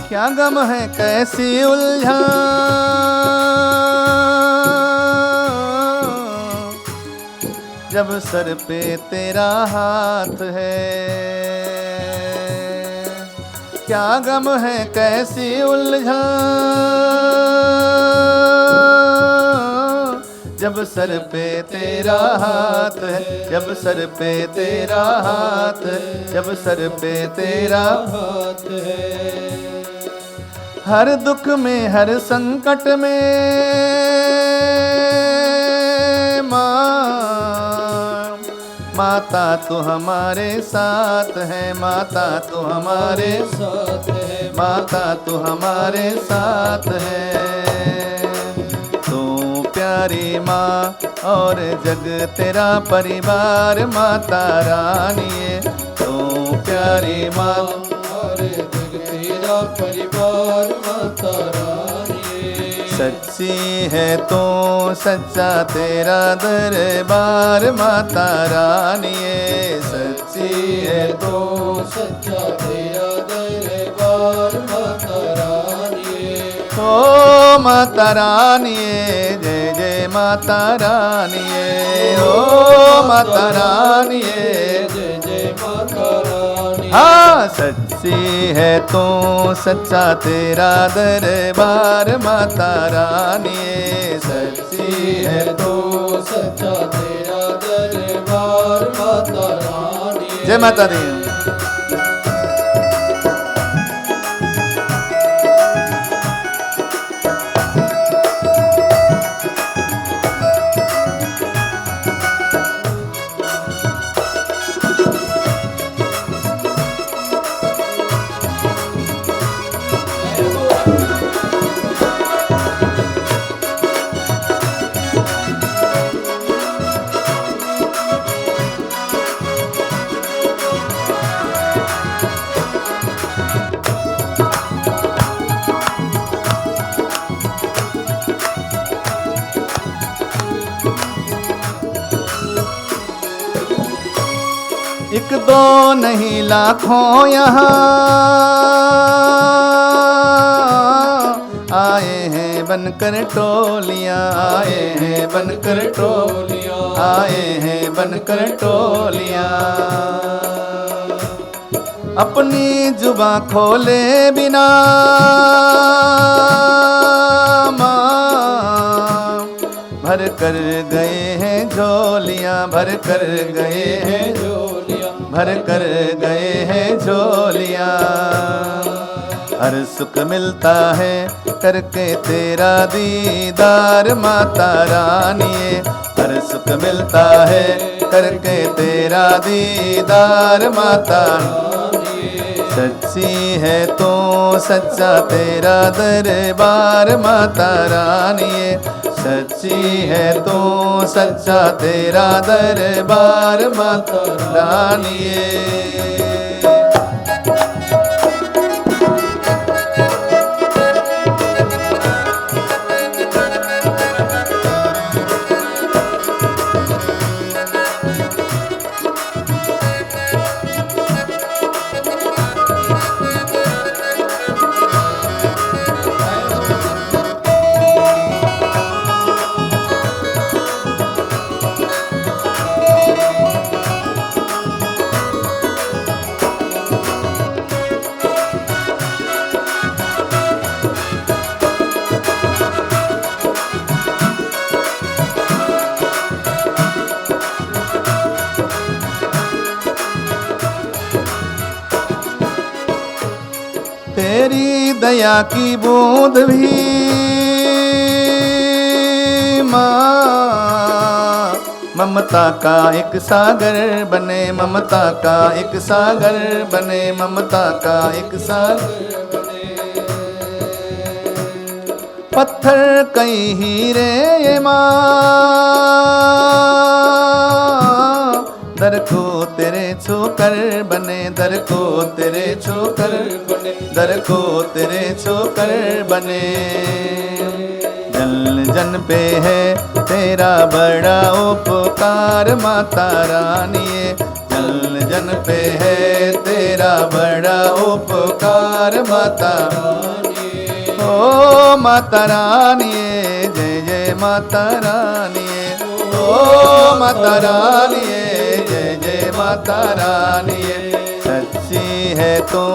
क्या गम है कैसी उलझन, जब सर पे तेरा हाथ है। क्या गम है कैसी उलझन, जब सर पे तेरा हाथ है, जब सर पे तेरा हाथ है, जब सर पे तेरा हाथ है। हर दुख में हर संकट में माता तू हमारे साथ है, माता तू हमारे साथ है, माता तू हमारे साथ है। तू प्यारी माँ और जग तेरा परिवार, माता रानी है। तू प्यारी माँ और जग तेरा परिवार, माता रानी। सच्ची है तो सच्चा तेरा दरबार, माता रानी है। सच्ची है तो सच्चा तेरा दरबार, माता रानी। ओ माता रानी है, जय जय माता रानी है। ओ माता रानी है, जय जय माता रानी। हाँ सच्ची है तो सच्चा तेरा दरबार, माता रानी है। सच्ची है तो सच्चा तेरा दरबार, माता रानी। जय माता दी। एक दो नहीं लाखों यहाँ आए हैं बनकर टोलियाँ, आए हैं बनकर टोलियाँ, आए हैं बनकर टोलियाँ। अपनी जुबां खोले बिना भर कर गए हैं झोलियाँ, भर कर गए हैं झोलियाँ, भर कर गए हैं झोलियाँ। हर सुख मिलता है करके तेरा दीदार, माता रानी। हर सुख मिलता है करके तेरा दीदार, माता। सच्ची है तो सच्चा तेरा दरबार, माता रानी। सच्ची है तो सच्चा तेरा दरबार, माता रानी। तेरी दया की बूंद भी माँ ममता का एक सागर बने, ममता का एक सागर बने, ममता का एक सागर बने। पत्थर कई हीरे माँ दर को तेरे छोकर बने, दर को तेरे छोकर बने, दर को तेरे छोकर बने। जन जन पे है तेरा बड़ा उपकार, माता रानी। जन जन पे है तेरा तेरा बड़ा उपकार माता रानी ओ माता रानी जय जय माता रानी ओ माता रानी जय जय माता रानी सच्ची है तो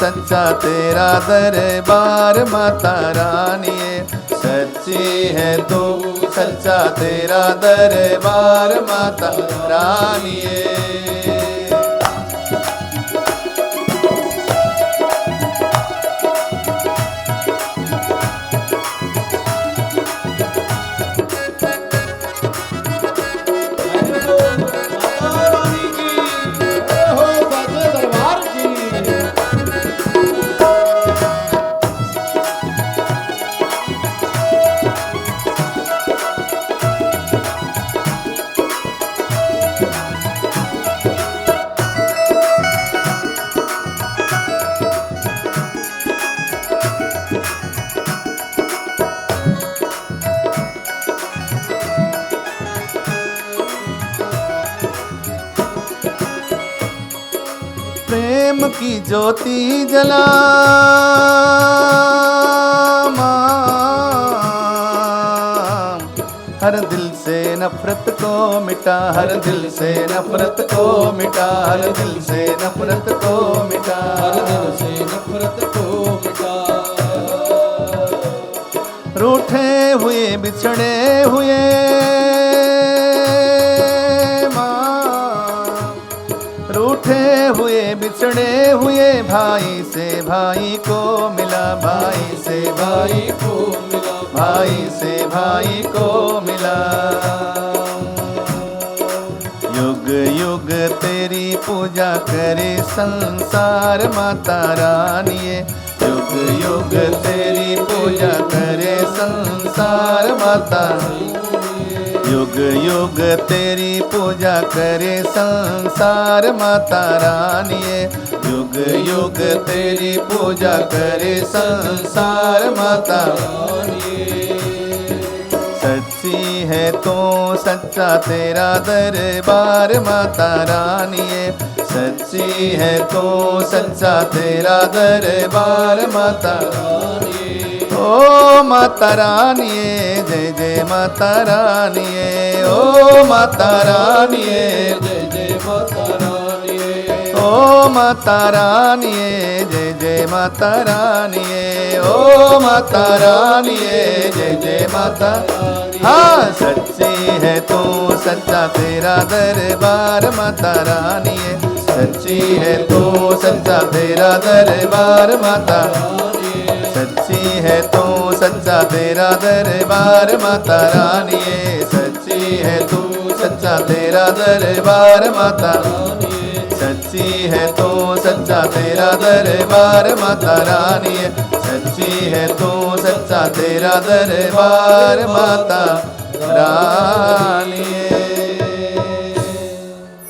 सच्चा तेरा दरबार माता रानी सच्ची है तो सच्चा तेरा दरबार माता रानी माता रानी की जय हो साचे दरबार की प्रेम की ज्योति जला मां, हर दिल से नफरत को मिटा हर दिल से नफरत को मिटा हर दिल से नफरत को मिटा हर दिल से नफरत को मिटा रूठे हुए बिछड़े हुए मां, रूठे हुए बिछड़े हुए भाई से भाई को मिला भाई से भाई को मिला भाई से भाई को मिला युग युग तेरी पूजा करे संसार माता रानी युग युग तेरी पूजा करे संसार माता युग युग तेरी पूजा करे संसार माता रानी युग युग तेरी पूजा करे संसार माता सच्ची है तो सच्चा तेरा दरबार माता रानी सच्ची है तो सच्चा तेरा दरबार माता रानी ओ माता रानी जय जय माता रानी ओ माता रानी जय जय माता रानी ओ माता रानी जय जय माता रानी ओ माता रानी जय जय माता हाँ सच्ची है तो सच्चा तेरा दरबार माता रानी सच्ची है तो सच्चा तेरा दरबार माता सच्ची है तो सच्चा तेरा दरबार माता रानी सच्ची है तो सच्चा तेरा दरबार माता सच्ची है तो सच्चा तेरा दरबार माता रानी सच्ची है तो सच्चा तेरा दरबार माता रानी